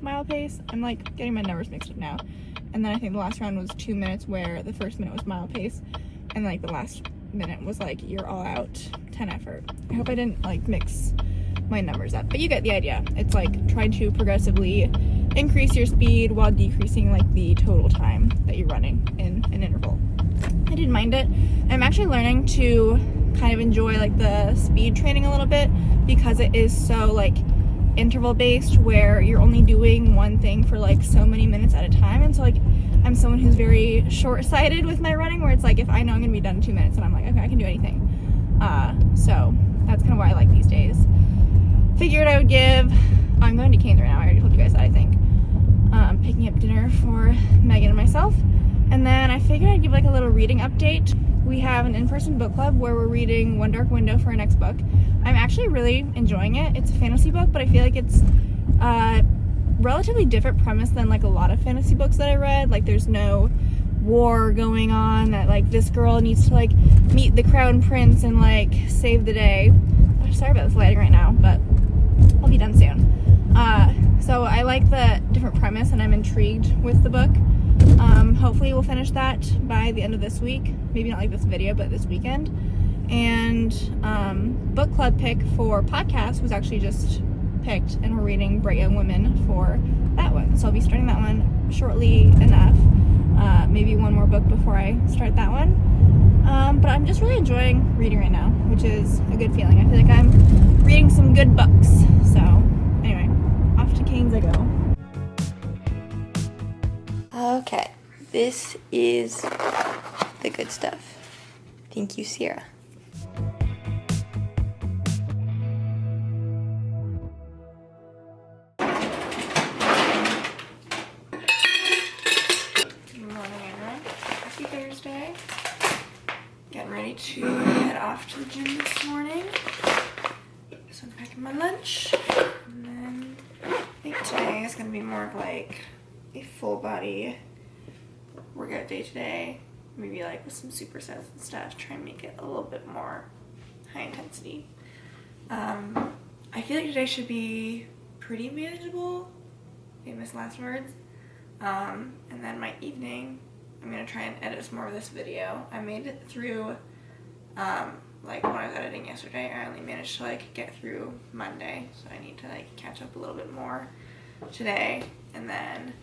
mile pace. I'm like getting my numbers mixed up now. And then I think the last round was 2 minutes where the first minute was mile pace, and like the last minute was like your all out 10 effort. I hope I didn't like mix my numbers up, but you get the idea. It's like trying to progressively increase your speed while decreasing like the total time that you're running in an interval. I didn't mind it. I'm actually learning to kind of enjoy like the speed training a little bit, because it is so like interval based, where you're only doing one thing for like so many minutes at a time. And so like I'm someone who's very short-sighted with my running, where it's like if I know I'm gonna be done in 2 minutes, and I'm like, okay, I can do anything. So that's kind of why I like these days. Figured I would give, I'm going to Cane's right now, I already told you guys that, I think. Picking up dinner for Megan and myself. And then I figured I'd give like a little reading update. We have an in-person book club where we're reading One Dark Window for our next book. I'm actually really enjoying it. It's a fantasy book, but I feel like it's a relatively different premise than like a lot of fantasy books that I read. Like there's no war going on, that like this girl needs to like meet the crown prince and like save the day. Sorry about this lighting right now, but I'll be done soon. So I like the different premise, and I'm intrigued with the book. Hopefully we'll finish that by the end of this week. Maybe not like this video, but this weekend. And book club pick for podcast was actually just picked, and we're reading Bright Young Women for that one. So I'll be starting that one shortly enough. Maybe one more book before I start that one. But I'm just really enjoying reading right now, which is a good feeling. I feel like I'm reading some good books. So anyway, off to Cane's I go. Okay, this is the good stuff. Thank you, Sierra. Good morning, everyone. Happy Thursday. Getting ready to head off to the gym this morning. So I'm packing my lunch. And then I think today is going to be more of like a full body workout day today. Maybe like with some supersets and stuff. Try and make it a little bit more high intensity. I feel like today should be pretty manageable. Famous last words. And then my evening, I'm gonna try and edit some more of this video. I made it through, like when I was editing yesterday, I only managed to like get through Monday, so I need to like catch up a little bit more today. And then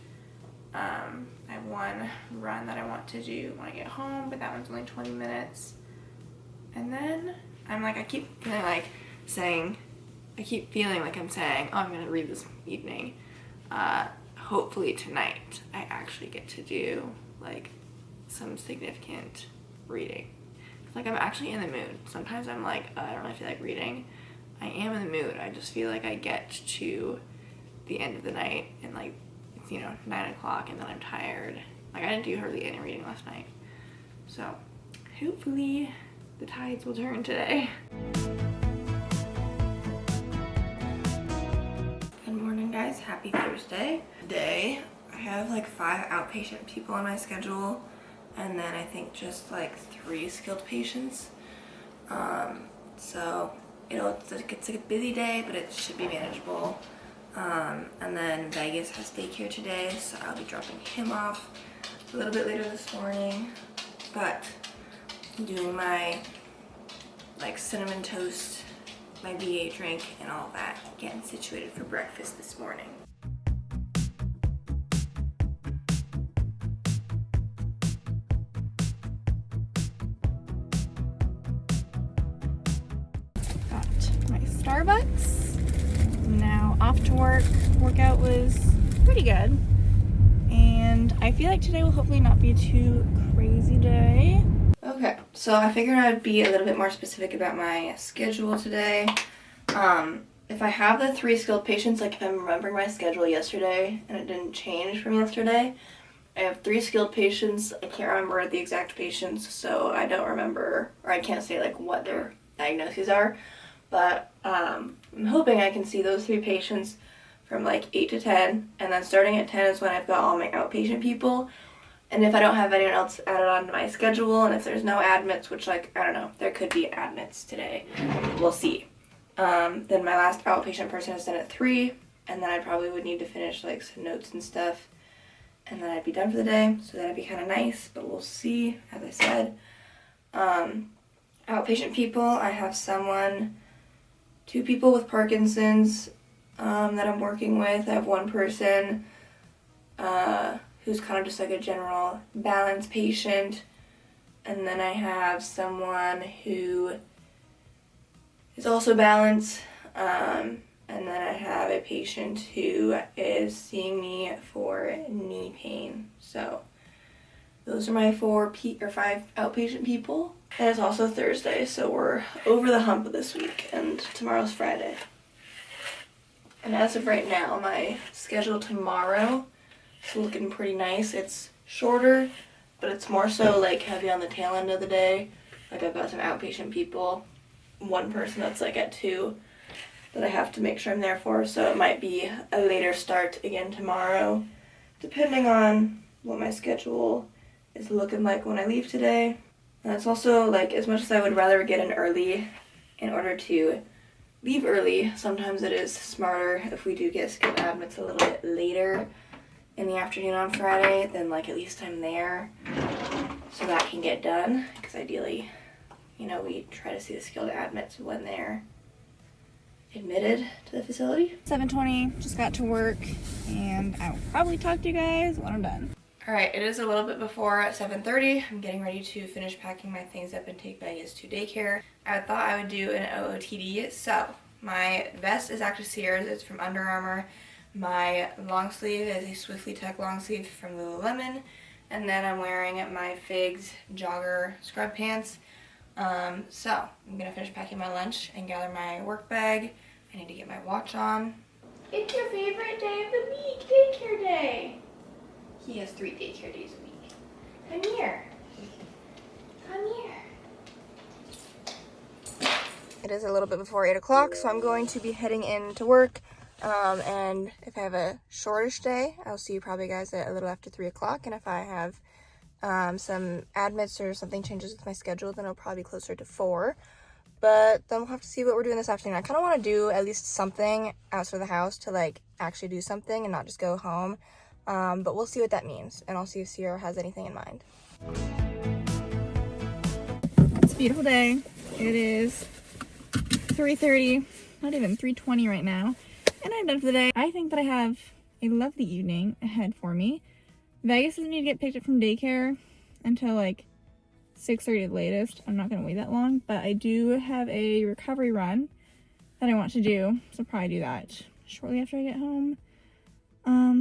I have one run that I want to do when I get home, but that one's only 20 minutes. And then I'm like, I keep feeling like I'm saying, oh, I'm gonna read this evening. Hopefully tonight I actually get to do like some significant reading. Like I'm actually in the mood. Sometimes I'm like, I don't really feel like reading. I am in the mood. I just feel like I get to the end of the night and like it's, 9 o'clock, and then I'm tired. Like I didn't do hardly any reading last night. So hopefully the tides will turn today. Good morning, guys. Happy Thursday. Today I have like 5 outpatient people on my schedule, and then I think just like 3 skilled patients. So it's a busy day, but it should be manageable. And then Vegas has daycare today, so I'll be dropping him off a little bit later this morning. But I'm doing my like cinnamon toast, my V8 drink, and all that, getting situated for breakfast this morning. Got my Starbucks. Now off to work. Workout was pretty good, and I feel like today will hopefully not be too crazy day. Okay, so I figured I'd be a little bit more specific about my schedule today. If I have the 3 skilled patients, like if I'm remembering my schedule yesterday and it didn't change from yesterday, I have 3 skilled patients. I can't remember the exact patients, so I don't remember, or I can't say like what their diagnoses are, but I'm hoping I can see those 3 patients from like 8 to 10, and then starting at 10 is when I've got all my outpatient people. And if I don't have anyone else added on to my schedule, and if there's no admits, which like, I don't know, there could be admits today, we'll see. Then my last outpatient person is done at 3, and then I probably would need to finish like some notes and stuff, and then I'd be done for the day, so that'd be kind of nice, but we'll see, as I said. Outpatient people, I have 2 people with Parkinson's that I'm working with. I have 1 person who's kind of just like a general balance patient, and then I have someone who is also balance, and then I have a patient who is seeing me for knee pain. So those are my 5 outpatient people. And it's also Thursday, so we're over the hump this week, and tomorrow's Friday. And as of right now, my schedule tomorrow is looking pretty nice. It's shorter, but it's more so like heavy on the tail end of the day. Like I've got some outpatient people, 1 person that's like at 2 that I have to make sure I'm there for, so it might be a later start again tomorrow, depending on what my schedule is looking like when I leave today. And it's also like, as much as I would rather get in early in order to leave early, sometimes it is smarter if we do get skilled admits a little bit later in the afternoon on Friday, then like at least I'm there so that can get done, because ideally, you know, we try to see the skilled admits when they're admitted to the facility. 7:20, just got to work, and I will probably talk to you guys when I'm done. Alright, it is a little bit before 7:30. I'm getting ready to finish packing my things up and take Vegas to daycare. I thought I would do an OOTD, so my vest is actually Sears, it's from Under Armour. My long sleeve is a Swiftly Tech long sleeve from Lululemon, and then I'm wearing my Figs jogger scrub pants. So I'm gonna finish packing my lunch and gather my work bag. I need to get my watch on. It's your favorite day of the week, daycare day. He has 3 daycare days a week. Come here. Come here. It is a little bit before 8 o'clock, so I'm going to be heading into work. And if I have a shortish day, I'll see you probably guys at a little after 3 o'clock. And if I have some admits or something changes with my schedule, then it'll probably be closer to 4. But then we'll have to see what we're doing this afternoon. I kind of want to do at least something outside of the house to like actually do something and not just go home. But we'll see what that means, and I'll see if Sierra has anything in mind. It's a beautiful day. It is 3:30, not even 3:20 right now, and I'm done for the day. I think that I have a lovely evening ahead for me. Vegas doesn't need to get picked up from daycare until like 6:30 at the latest. I'm not going to wait that long, but I do have a recovery run that I want to do, so I'll probably do that shortly after I get home.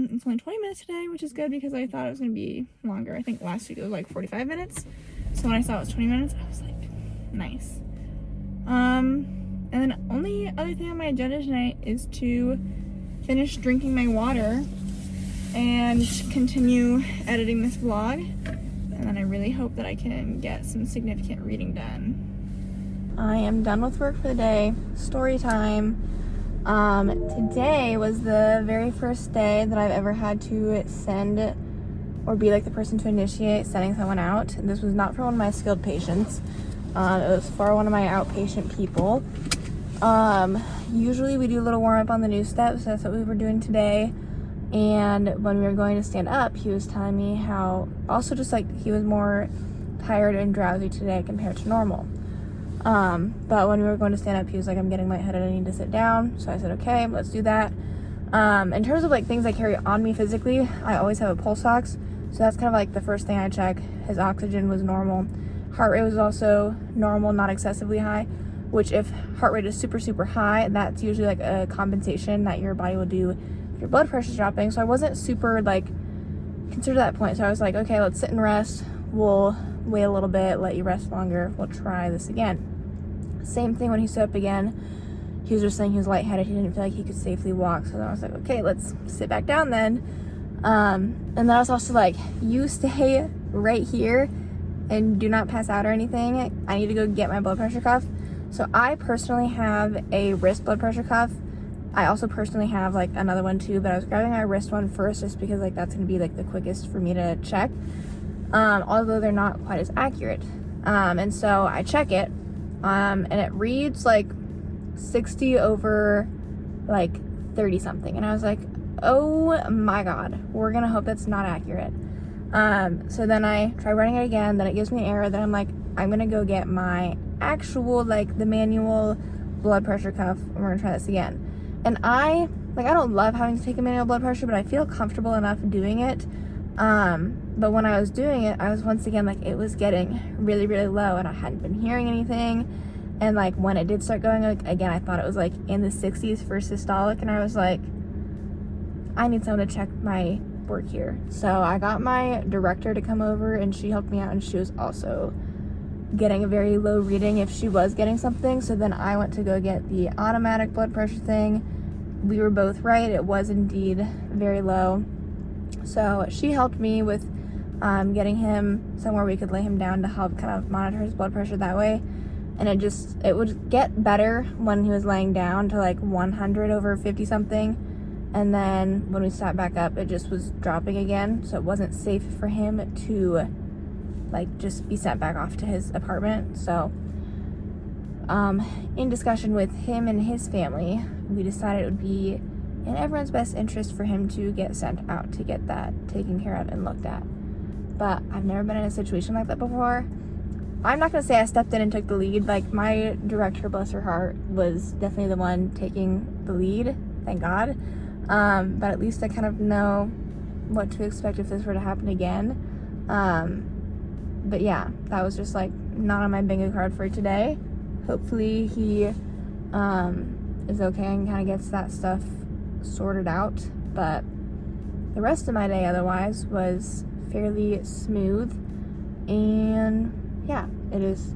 It's only 20 minutes today, which is good because I thought it was going to be longer. I think last week it was like 45 minutes. So when I saw it was 20 minutes, I was like, nice. And then only other thing on my agenda tonight is to finish drinking my water and continue editing this vlog. And then I really hope that I can get some significant reading done. I am done with work for the day. Story time. Today was the very first day that I've ever had to send or be like the person to initiate sending someone out. This was not for one of my skilled patients. It was for one of my outpatient people. Usually we do a little warm up on the new steps. That's what we were doing today. And when we were going to stand up, he was telling me how also just like he was more tired and drowsy today compared to normal. But when we were going to stand up, he was like, I'm getting lightheaded, I need to sit down. So I said, okay, let's do that. In terms of like things I carry on me physically, I always have a pulse ox. So that's kind of like the first thing I check. His oxygen was normal. Heart rate was also normal, not excessively high, which if heart rate is super, super high, that's usually like a compensation that your body will do if your blood pressure is dropping. So I wasn't super like concerned at that point. So I was like, okay, let's sit and rest. we'll wait a little bit, let you rest longer, we'll try this again. Same thing when he stood up again. He was just saying he was lightheaded, he didn't feel like he could safely walk. So then I was like, okay, let's sit back down then. And then I was also like, you stay right here and do not pass out or anything. I need to go get my blood pressure cuff. So I personally have a wrist blood pressure cuff. I also personally have like another one too, but I was grabbing my wrist one first just because like that's gonna be like the quickest for me to check. Although they're not quite as accurate. And so I check it, and it reads like 60 over like 30 something. And I was like, oh my God, we're gonna hope that's not accurate. So then I try running it again, then it gives me an error. Then I'm like, I'm gonna go get my actual, like the manual blood pressure cuff, and we're gonna try this again. And I don't love having to take a manual blood pressure, but I feel comfortable enough doing it. But when I was doing it, I was once again, like, it was getting really, really low, and I hadn't been hearing anything. And like when it did start going, like, again, I thought it was like in the 60s for systolic, and I was like, I need someone to check my work here. So I got my director to come over, and she helped me out, and she was also getting a very low reading if she was getting something. So then I went to go get the automatic blood pressure thing. We were both right, it was indeed very low. So she helped me with getting him somewhere we could lay him down to help kind of monitor his blood pressure that way. And it would get better when he was laying down to like 100 over 50 something. And then when we sat back up, it just was dropping again. So it wasn't safe for him to like just be sent back off to his apartment. So in discussion with him and his family, we decided it would be in everyone's best interest for him to get sent out to get that taken care of and looked at. But I've never been in a situation like that before. I'm not gonna say I stepped in and took the lead. Like, my director, bless her heart, was definitely the one taking the lead, thank God. But at least I kind of know what to expect if this were to happen again. But yeah, that was just like not on my bingo card for today. Hopefully he is okay and kind of gets that stuff sorted out. But the rest of my day otherwise was fairly smooth. And yeah, it is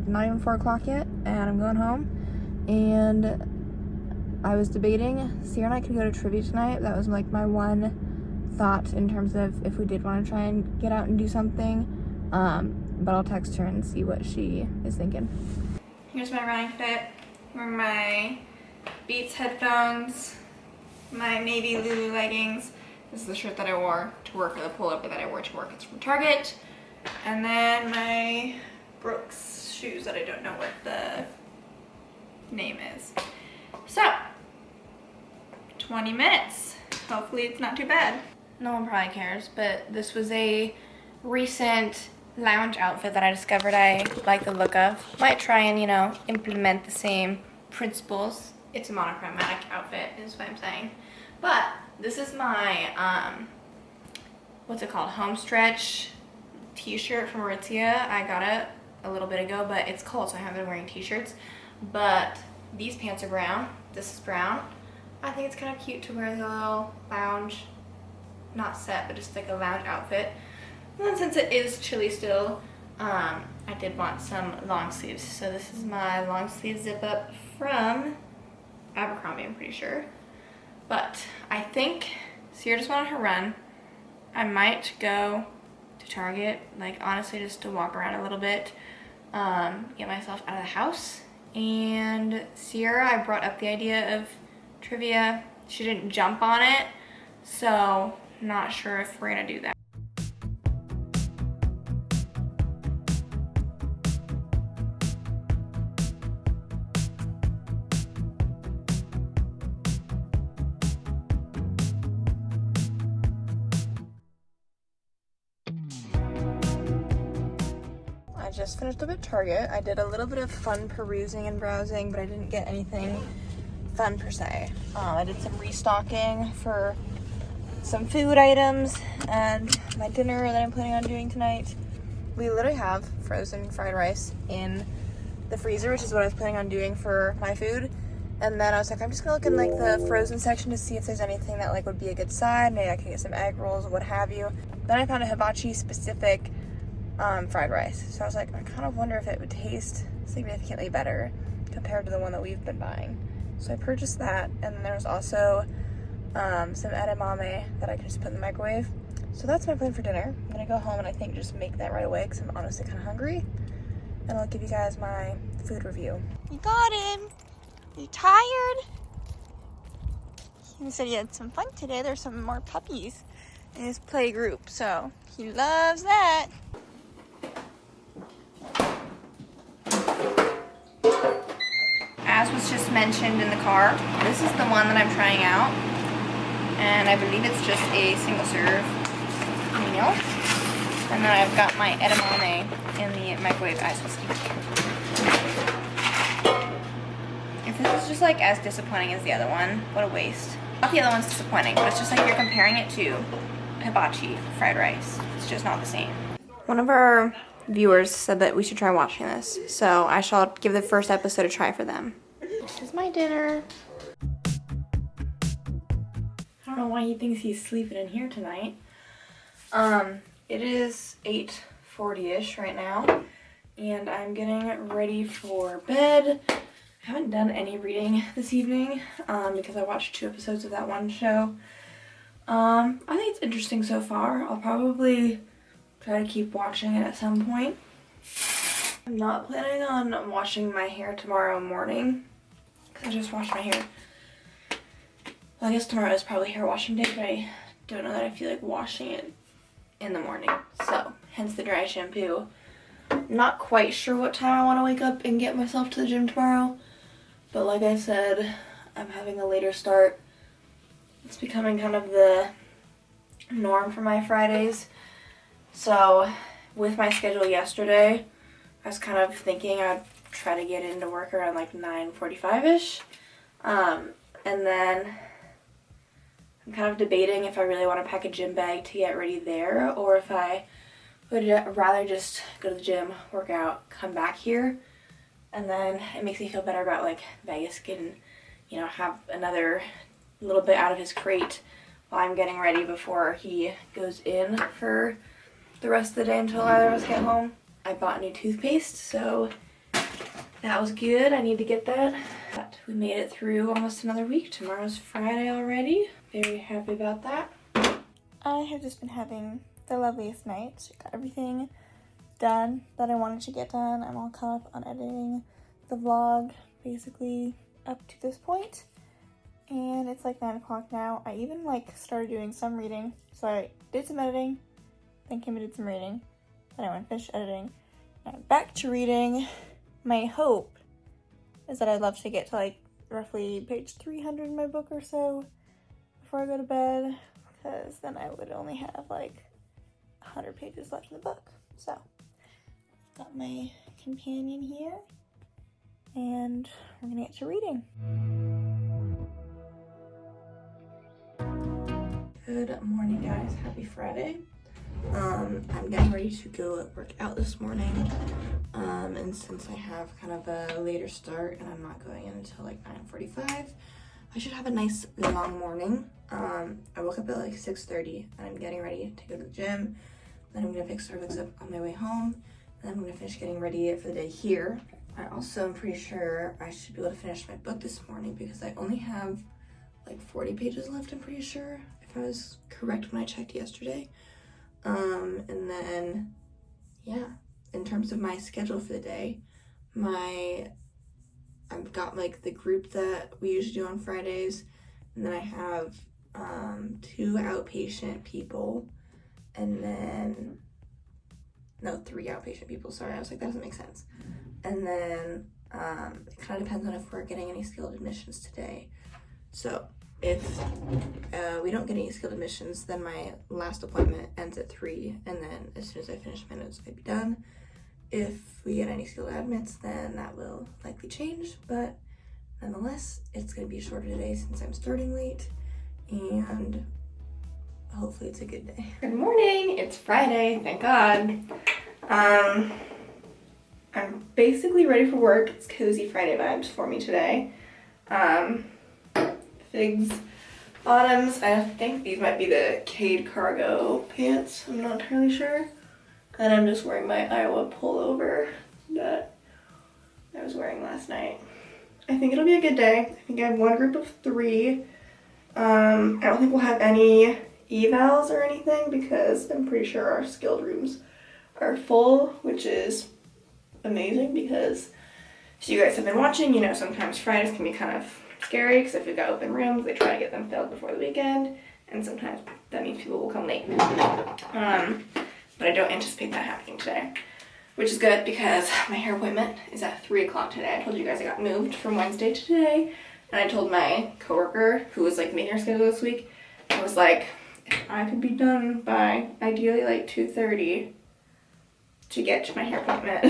not even 4 o'clock yet, and I'm going home. And I was debating, Sierra and I could go to trivia tonight. That was like my one thought in terms of if we did want to try and get out and do something. But I'll text her and see what she is thinking. Here's my running fit. Wearing my Beats headphones, my navy Lulu leggings. This is the shirt that I wore to work, or the pullover that I wore to work. It's from Target. And then my Brooks shoes that I don't know what the name is. So, 20 minutes. Hopefully it's not too bad. No one probably cares, but this was a recent lounge outfit that I discovered I like the look of. Might try and, you know, implement the same principles. It's a monochromatic outfit is what I'm saying. But this is my, what's it called? Home stretch t-shirt from Aritzia. I got it a little bit ago, but it's cold, so I haven't been wearing t-shirts. But these pants are brown. This is brown. I think it's kind of cute to wear the little lounge, not set, but just like a lounge outfit. And then since it is chilly still, I did want some long sleeves. So this is my long sleeve zip up from Abercrombie, I'm pretty sure. But I think Sierra just wanted her run. I might go to Target, like honestly just to walk around a little bit, get myself out of the house. And Sierra, I brought up the idea of trivia. She didn't jump on it, so not sure if we're gonna do that. I just finished up at Target. I did a little bit of fun perusing and browsing, but I didn't get anything fun per se. I did some restocking for some food items and my dinner that I'm planning on doing tonight. We literally have frozen fried rice in the freezer, which is what I was planning on doing for my food. And then I was like, I'm just gonna look in like the frozen section to see if there's anything that like would be a good side. Maybe I can get some egg rolls or what have you. Then I found a hibachi specific fried rice. So I was like, I kind of wonder if it would taste significantly better compared to the one that we've been buying. So I purchased that, and then there's also some edamame that I can just put in the microwave. So that's my plan for dinner. I'm gonna go home and I think just make that right away because I'm honestly kind of hungry. And I'll give you guys my food review. You got him. Are you tired? He said he had some fun today. There's some more puppies in his play group, so he loves that. As was just mentioned in the car, this is the one that I'm trying out, and I believe it's just a single serve meal. And then I've got my edamame in the microwave as we speak. If this is just like as disappointing as the other one, what a waste. Not the other one's disappointing, but it's just like you're comparing it to hibachi fried rice. It's just not the same. One of our viewers said that we should try watching this, so I shall give the first episode a try for them. This is my dinner. I don't know why he thinks he's sleeping in here tonight. It is 8:40-ish right now, and I'm getting ready for bed. I haven't done any reading this evening because I watched 2 episodes of that one show. I think it's interesting so far. I'll probably try to keep watching it at some point. I'm not planning on washing my hair tomorrow morning because I just washed my hair. Well, I guess tomorrow is probably hair washing day, but I don't know that I feel like washing it in the morning. So, hence the dry shampoo. I'm not quite sure what time I want to wake up and get myself to the gym tomorrow. But like I said, I'm having a later start. It's becoming kind of the norm for my Fridays. So with my schedule yesterday, I was kind of thinking I'd try to get into work around like 9:45-ish. And then I'm kind of debating if I really want to pack a gym bag to get ready there, or if I would rather just go to the gym, work out, come back here. And then it makes me feel better about like Vegas getting, you know, have another little bit out of his crate while I'm getting ready before he goes in for the rest of the day until either of us get home. I bought new toothpaste, so that was good. I need to get that. But we made it through almost another week. Tomorrow's Friday already. Very happy about that. I have just been having the loveliest night. Got everything done that I wanted to get done. I'm all caught up on editing the vlog basically up to this point. And it's like 9 o'clock now. I even like started doing some reading. So I did some editing, then came and did some reading. Then I went and finished editing. Now I'm back to reading. My hope is that I'd love to get to like roughly page 300 in my book or so before I go to bed, because then I would only have like 100 pages left in the book. So, got my companion here, and we're gonna get to reading. Good morning, guys. Happy Friday. I'm getting ready to go work out this morning, and since I have kind of a later start and I'm not going in until like 9:45, I should have a nice long morning. I woke up at like 6:30 and I'm getting ready to go to the gym. Then I'm gonna pick Starbucks up on my way home, and then I'm gonna finish getting ready for the day here. I also am pretty sure I should be able to finish my book this morning because I only have like 40 pages left, I'm pretty sure, if I was correct when I checked yesterday. And then, yeah, in terms of my schedule for the day, I've got like the group that we usually do on Fridays, and then I have 2 outpatient people, and then, no, 3 outpatient people, sorry, I was like, that doesn't make sense. And then it kind of depends on if we're getting any skilled admissions today. So if we don't get any skilled admissions, then my last appointment ends at 3, and then as soon as I finish my notes, I'd be done. If we get any skilled admits, then that will likely change, but nonetheless, it's going to be a shorter day since I'm starting late, and hopefully it's a good day. Good morning! It's Friday, thank God. I'm basically ready for work. It's cozy Friday vibes for me today. Figs bottoms. I think these might be the Cade cargo pants. I'm not entirely sure. And I'm just wearing my Iowa pullover that I was wearing last night. I think it'll be a good day. I think I have one group of 3. I don't think we'll have any evals or anything because I'm pretty sure our skilled rooms are full, which is amazing because, if you guys have been watching, you know sometimes Fridays can be kind of scary because if we've got open rooms, they try to get them filled before the weekend, and sometimes that means people will come late. But I don't anticipate that happening today, which is good because my hair appointment is at 3 o'clock today. I told you guys I got moved from Wednesday to today, and I told my coworker who was like making her schedule this week, I was like, if I could be done by ideally like 2:30 to get to my hair appointment,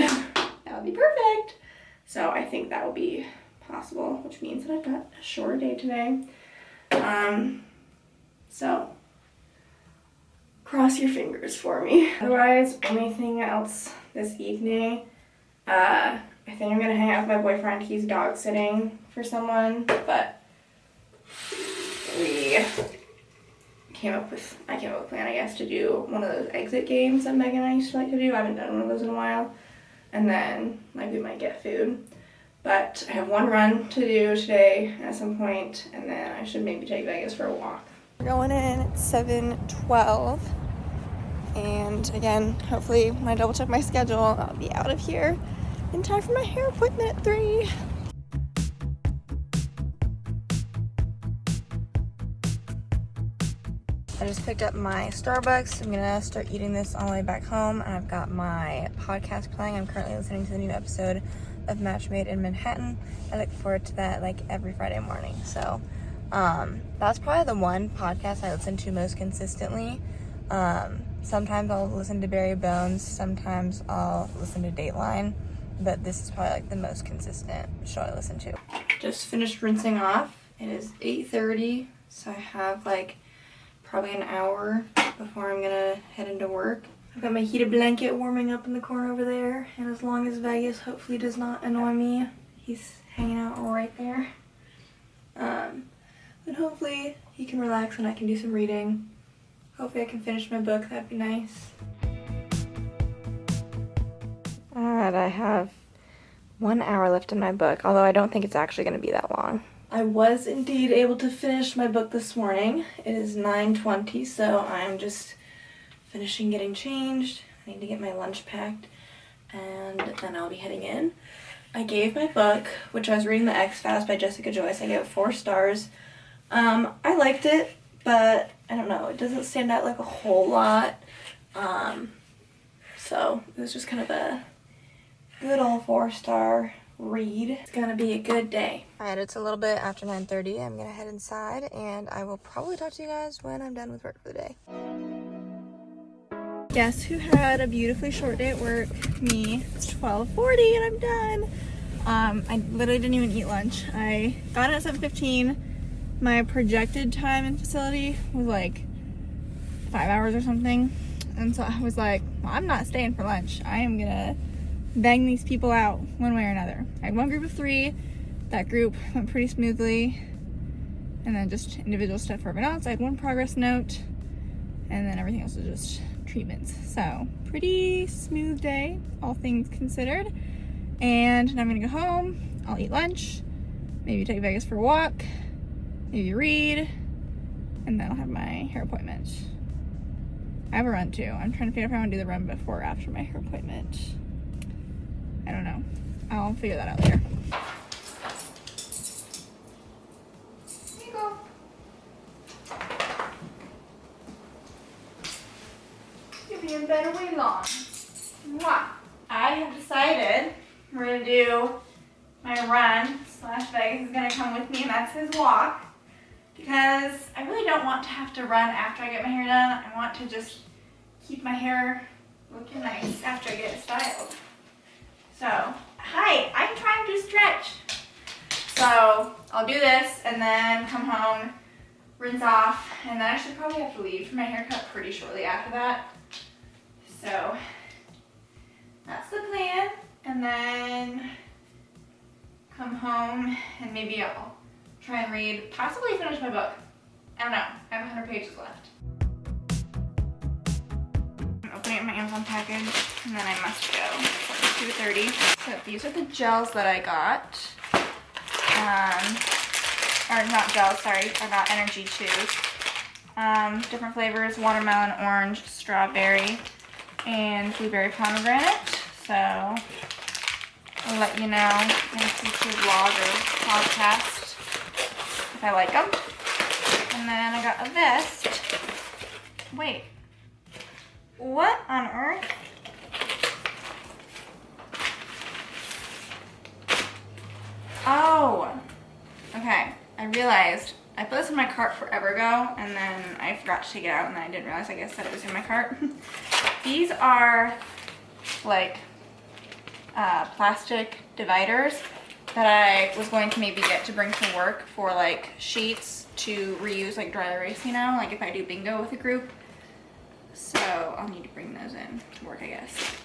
that would be perfect. So I think that will be possible, which means that I've got a shorter day today. So cross your fingers for me. Otherwise, anything else this evening? I think I'm gonna hang out with my boyfriend. He's dog sitting for someone, but I came up with a plan, I guess, to do one of those exit games that Megan and I used to like to do. I haven't done one of those in a while. And then like we might get food. But I have one run to do today at some point, and then I should maybe take Vegas for a walk. We're going in at 7:12. And again, hopefully when I double check my schedule, I'll be out of here in time for my hair appointment at 3. I just picked up my Starbucks. I'm gonna start eating this on the way back home. And I've got my podcast playing. I'm currently listening to the new episode of Match Made in Manhattan. I look forward to that like every Friday morning. So that's probably the one podcast I listen to most consistently. Sometimes I'll listen to Barry Bones, sometimes I'll listen to Dateline, but this is probably like the most consistent show I listen to. Just finished rinsing off. It is 8:30, so I have like probably an hour before I'm gonna head into work. I've got my heated blanket warming up in the corner over there, and as long as Vegas hopefully does not annoy me, he's hanging out right there. Then hopefully he can relax and I can do some reading. Hopefully I can finish my book, that'd be nice. Alright, I have 1 hour left in my book, although I don't think it's actually going to be that long. I was indeed able to finish my book this morning. It is 9:20, so I'm just finishing getting changed. I need to get my lunch packed, and then I'll be heading in. I gave my book, which I was reading The X-Files by Jessica Joyce, I gave it 4 stars. I liked it, but I don't know, it doesn't stand out like a whole lot. So it was just kind of a good old 4-star read. It's gonna be a good day. Alright, it's a little bit after 9:30. I'm gonna head inside and I will probably talk to you guys when I'm done with work for the day. Guess who had a beautifully short day at work? Me. It's 12:40 and I'm done. I literally didn't even eat lunch. I got in at 7:15. My projected time in facility was like 5 hours or something. And so I was like, well, I'm not staying for lunch. I am gonna bang these people out one way or another. I had one group of 3. That group went pretty smoothly. And then just individual stuff for everyone else. I had 1 progress note. And then everything else was just treatments. So pretty smooth day, all things considered. And now I'm gonna go home. I'll eat lunch. Maybe take Vegas for a walk. Maybe read. And then I'll have my hair appointment. I have a run too. I'm trying to figure out if I want to do the run before or after my hair appointment. I don't know. I'll figure that out later. Here you go. You'll be in bed all way long. Mwah. I have decided we're going to do my run / Vegas is going to come with me, and that's his walk. Because I really don't want to have to run after I get my hair done. I want to just keep my hair looking nice after I get it styled. So, hi, I'm trying to stretch. So, I'll do this and then come home, rinse off, and then I should probably have to leave for my haircut pretty shortly after that. So, that's the plan. And then come home and maybe I'll try and read, possibly finish my book. I don't know, I have 100 pages left. Open waiting on my Amazon package, and then I must go. It's 2:30. So these are the gels that I got. Or not gels, sorry. I got energy chews. Different flavors: watermelon, orange, strawberry, and blueberry pomegranate. So I'll let you know in a future vlog or podcast if I like them. And then I got a vest. Wait, what on earth? Oh, okay. I realized I put this in my cart forever ago, and then I forgot to take it out, and then I didn't realize, I guess, that it was in my cart. These are like plastic dividers that I was going to maybe get to bring to work for like sheets to reuse, like dry erase, you know, like if I do bingo with a group. So I'll need to bring those in to work, I guess.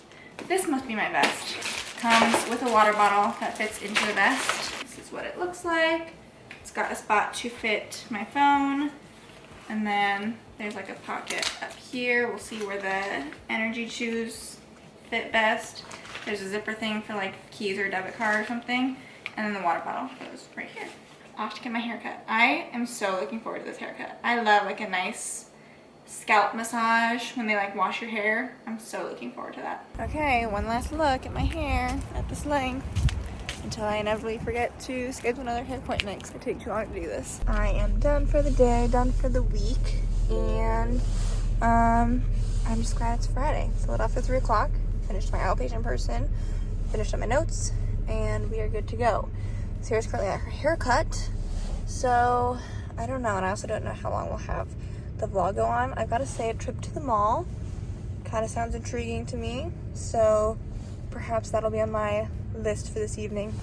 This must be my vest. Comes with a water bottle that fits into the vest. This is what it looks like. It's got a spot to fit my phone, and then there's like a pocket up here. We'll see where the energy chews fit best. There's a zipper thing for like keys or debit card or something, and then the water bottle goes right here. Off to get my haircut. I am so looking forward to this haircut. I love like a nice scalp massage when they like wash your hair. I'm so looking forward to that. Okay, one last look at my hair at this length until I inevitably forget to schedule another hair appointment because it takes too long to do this. I am done for the day, done for the week, and I'm just glad it's Friday. So lit off at 3 o'clock, finished my outpatient person, finished up my notes, and we are good to go. Sarah's currently at her haircut, so I don't know, and I also don't know how long we'll have the vlog go on. I've got to say, a trip to the mall kind of sounds intriguing to me, so perhaps that'll be on my list for this evening.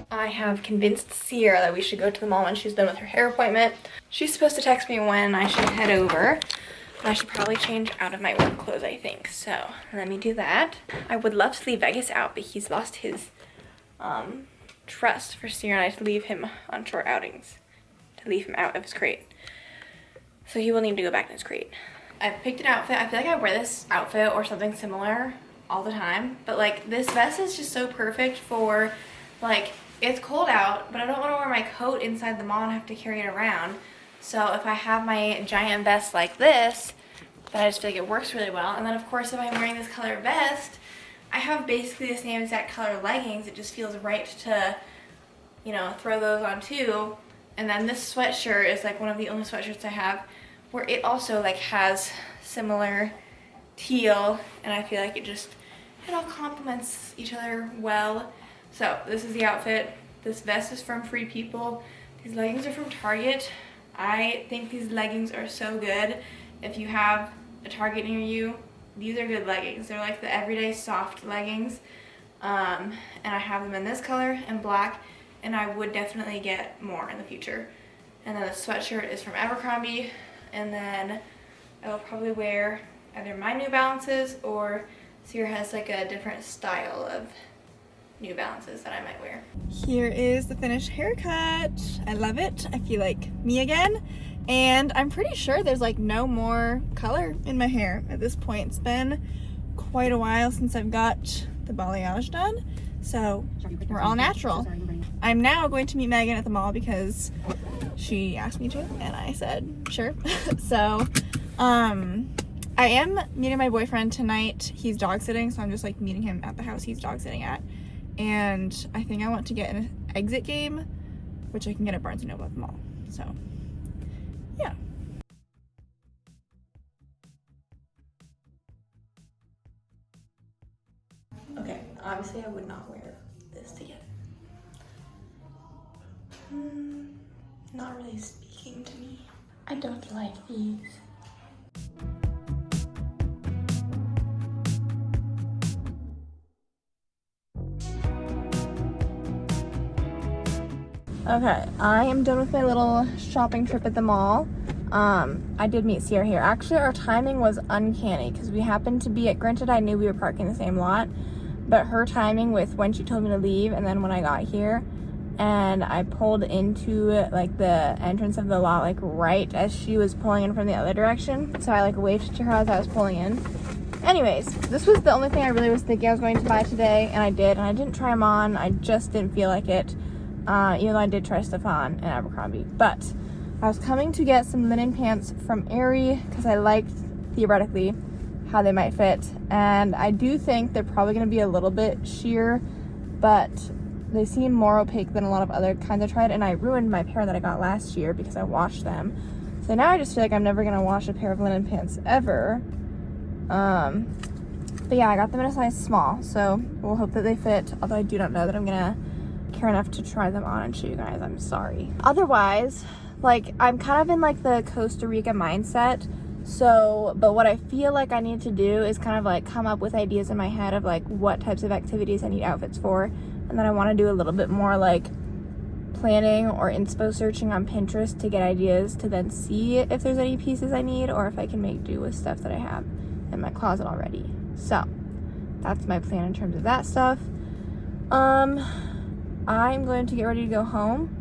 I have convinced Sierra that we should go to the mall when she's done with her hair appointment. She's supposed to text me when I should head over. I should probably change out of my work clothes, I think. So let me do that. I would love to leave Vegas out, but he's lost his trust for Sierra and I to leave him on short outings, to leave him out of his crate. So he will need to go back in his crate. I've picked an outfit. I feel like I wear this outfit or something similar all the time, but like this vest is just so perfect for like, it's cold out, but I don't want to wear my coat inside the mall and have to carry it around. So if I have my giant vest like this, then I just feel like it works really well. And then of course, if I'm wearing this color vest, I have basically the same exact color leggings. It just feels right to, you know, throw those on too. And then this sweatshirt is like one of the only sweatshirts I have where it also like has similar teal, and I feel like it all complements each other well. So this is the outfit. This vest is from Free People. These leggings are from Target. I think these leggings are so good. If you have a Target near you, these are good leggings. They're like the everyday soft leggings. And I have them in this color and black, and I would definitely get more in the future. And then the sweatshirt is from Abercrombie, and then I will probably wear either my New Balances or Sierra has like a different style of New Balances that I might wear. Here is the finished haircut. I love it. I feel like me again. And I'm pretty sure there's like no more color in my hair at this point. It's been quite a while since I've got the balayage done. So we're all natural. I'm now going to meet Megan at the mall because she asked me to, and I said sure. So I am meeting my boyfriend tonight. He's dog sitting, so I'm just like meeting him at the house he's dog sitting at. And I think I want to get an exit game, which I can get at Barnes & Noble at the mall. So yeah. Okay, obviously I would not wear this together. Not really speaking to me. I don't like these. Okay, I am done with my little shopping trip at the mall. I did meet Sierra here. Actually, our timing was uncanny because we happened to be granted I knew we were parking the same lot, but her timing with when she told me to leave and then when I got here and I pulled into like the entrance of the lot like right as she was pulling in from the other direction. So I like waved to her as I was pulling in. Anyways, this was the only thing I really was thinking I was going to buy today, and I did, and I didn't try them on. I just didn't feel like it, even though I did try stuff on in Abercrombie. But I was coming to get some linen pants from Aerie because I liked, theoretically, how they might fit, and I do think they're probably going to be a little bit sheer, but they seem more opaque than a lot of other kinds I tried, and I ruined my pair that I got last year because I washed them. So now I just feel like I'm never going to wash a pair of linen pants ever. But yeah, I got them in a size small, so we'll hope that they fit, although I do not know that I'm going to care enough to try them on and show you guys. I'm sorry. Otherwise, like, I'm kind of in like the Costa Rica mindset. So, but what I feel like I need to do is kind of like come up with ideas in my head of like what types of activities I need outfits for. And then I want to do a little bit more like planning or inspo searching on Pinterest to get ideas to then see if there's any pieces I need or if I can make do with stuff that I have in my closet already. So, that's my plan in terms of that stuff. I'm going to get ready to go home.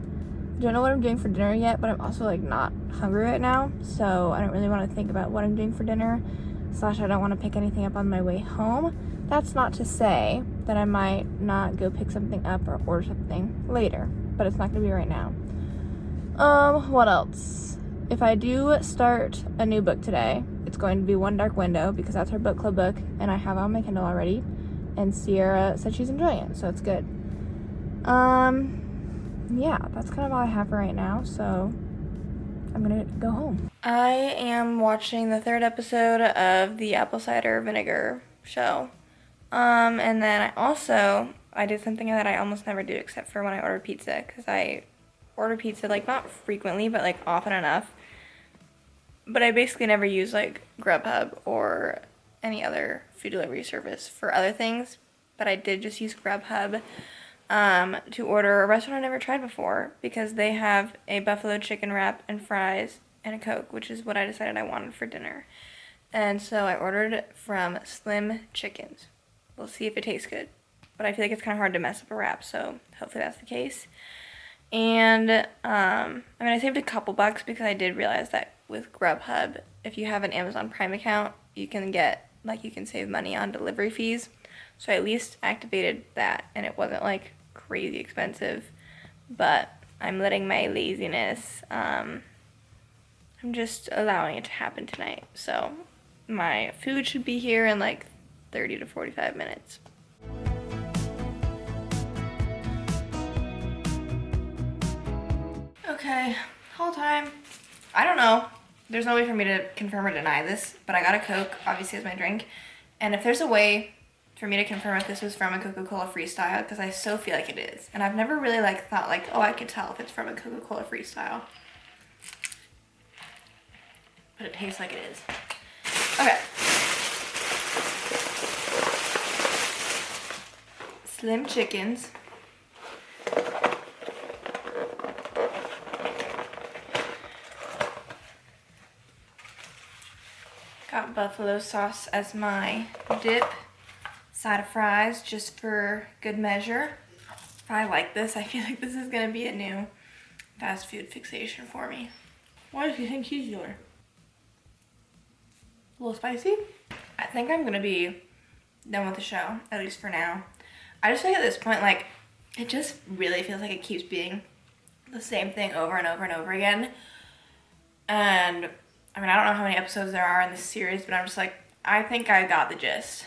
I don't know what I'm doing for dinner yet, but I'm also like not hungry right now, so I don't really want to think about what I'm doing for dinner, / I don't want to pick anything up on my way home. That's not to say that I might not go pick something up or order something later, but it's not going to be right now. What else? If I do start a new book today, it's going to be One Dark Window because that's her book club book, and I have it on my Kindle already, and Sierra said she's enjoying it, so it's good. Yeah, that's kind of all I have for right now, so I'm gonna go home. I am watching the 3rd episode of the apple cider vinegar show. And then I did something that I almost never do except for when I order pizza, because I order pizza, like, not frequently, but, like, often enough. But I basically never use, like, Grubhub or any other food delivery service for other things, but I did just use Grubhub to order a restaurant I never tried before because they have a buffalo chicken wrap and fries and a Coke, which is what I decided I wanted for dinner. And so I ordered from Slim Chickens. We'll see if it tastes good. But I feel like it's kind of hard to mess up a wrap, so hopefully that's the case. And, I saved a couple bucks because I did realize that with Grubhub, if you have an Amazon Prime account, you can save money on delivery fees. So I at least activated that, and it wasn't, like, crazy expensive, but I'm letting my laziness, I'm just allowing it to happen tonight. So my food should be here in like 30 to 45 minutes. Okay, haul time. I don't know. There's no way for me to confirm or deny this, but I got a Coke, obviously, as my drink. And if there's a way for me to confirm if this was from a Coca-Cola Freestyle, because I so feel like it is. And I've never really thought oh, I could tell if it's from a Coca-Cola Freestyle. But it tastes like it is. Okay. Slim Chickens. Got buffalo sauce as my dip. Side of fries, just for good measure. If I like this, I feel like this is gonna be a new fast food fixation for me. Why do you think he's yours? A little spicy? I think I'm gonna be done with the show, at least for now. I just think at this point, like, it just really feels like it keeps being the same thing over and over and over again. And, I don't know how many episodes there are in this series, but I'm just like, I think I got the gist.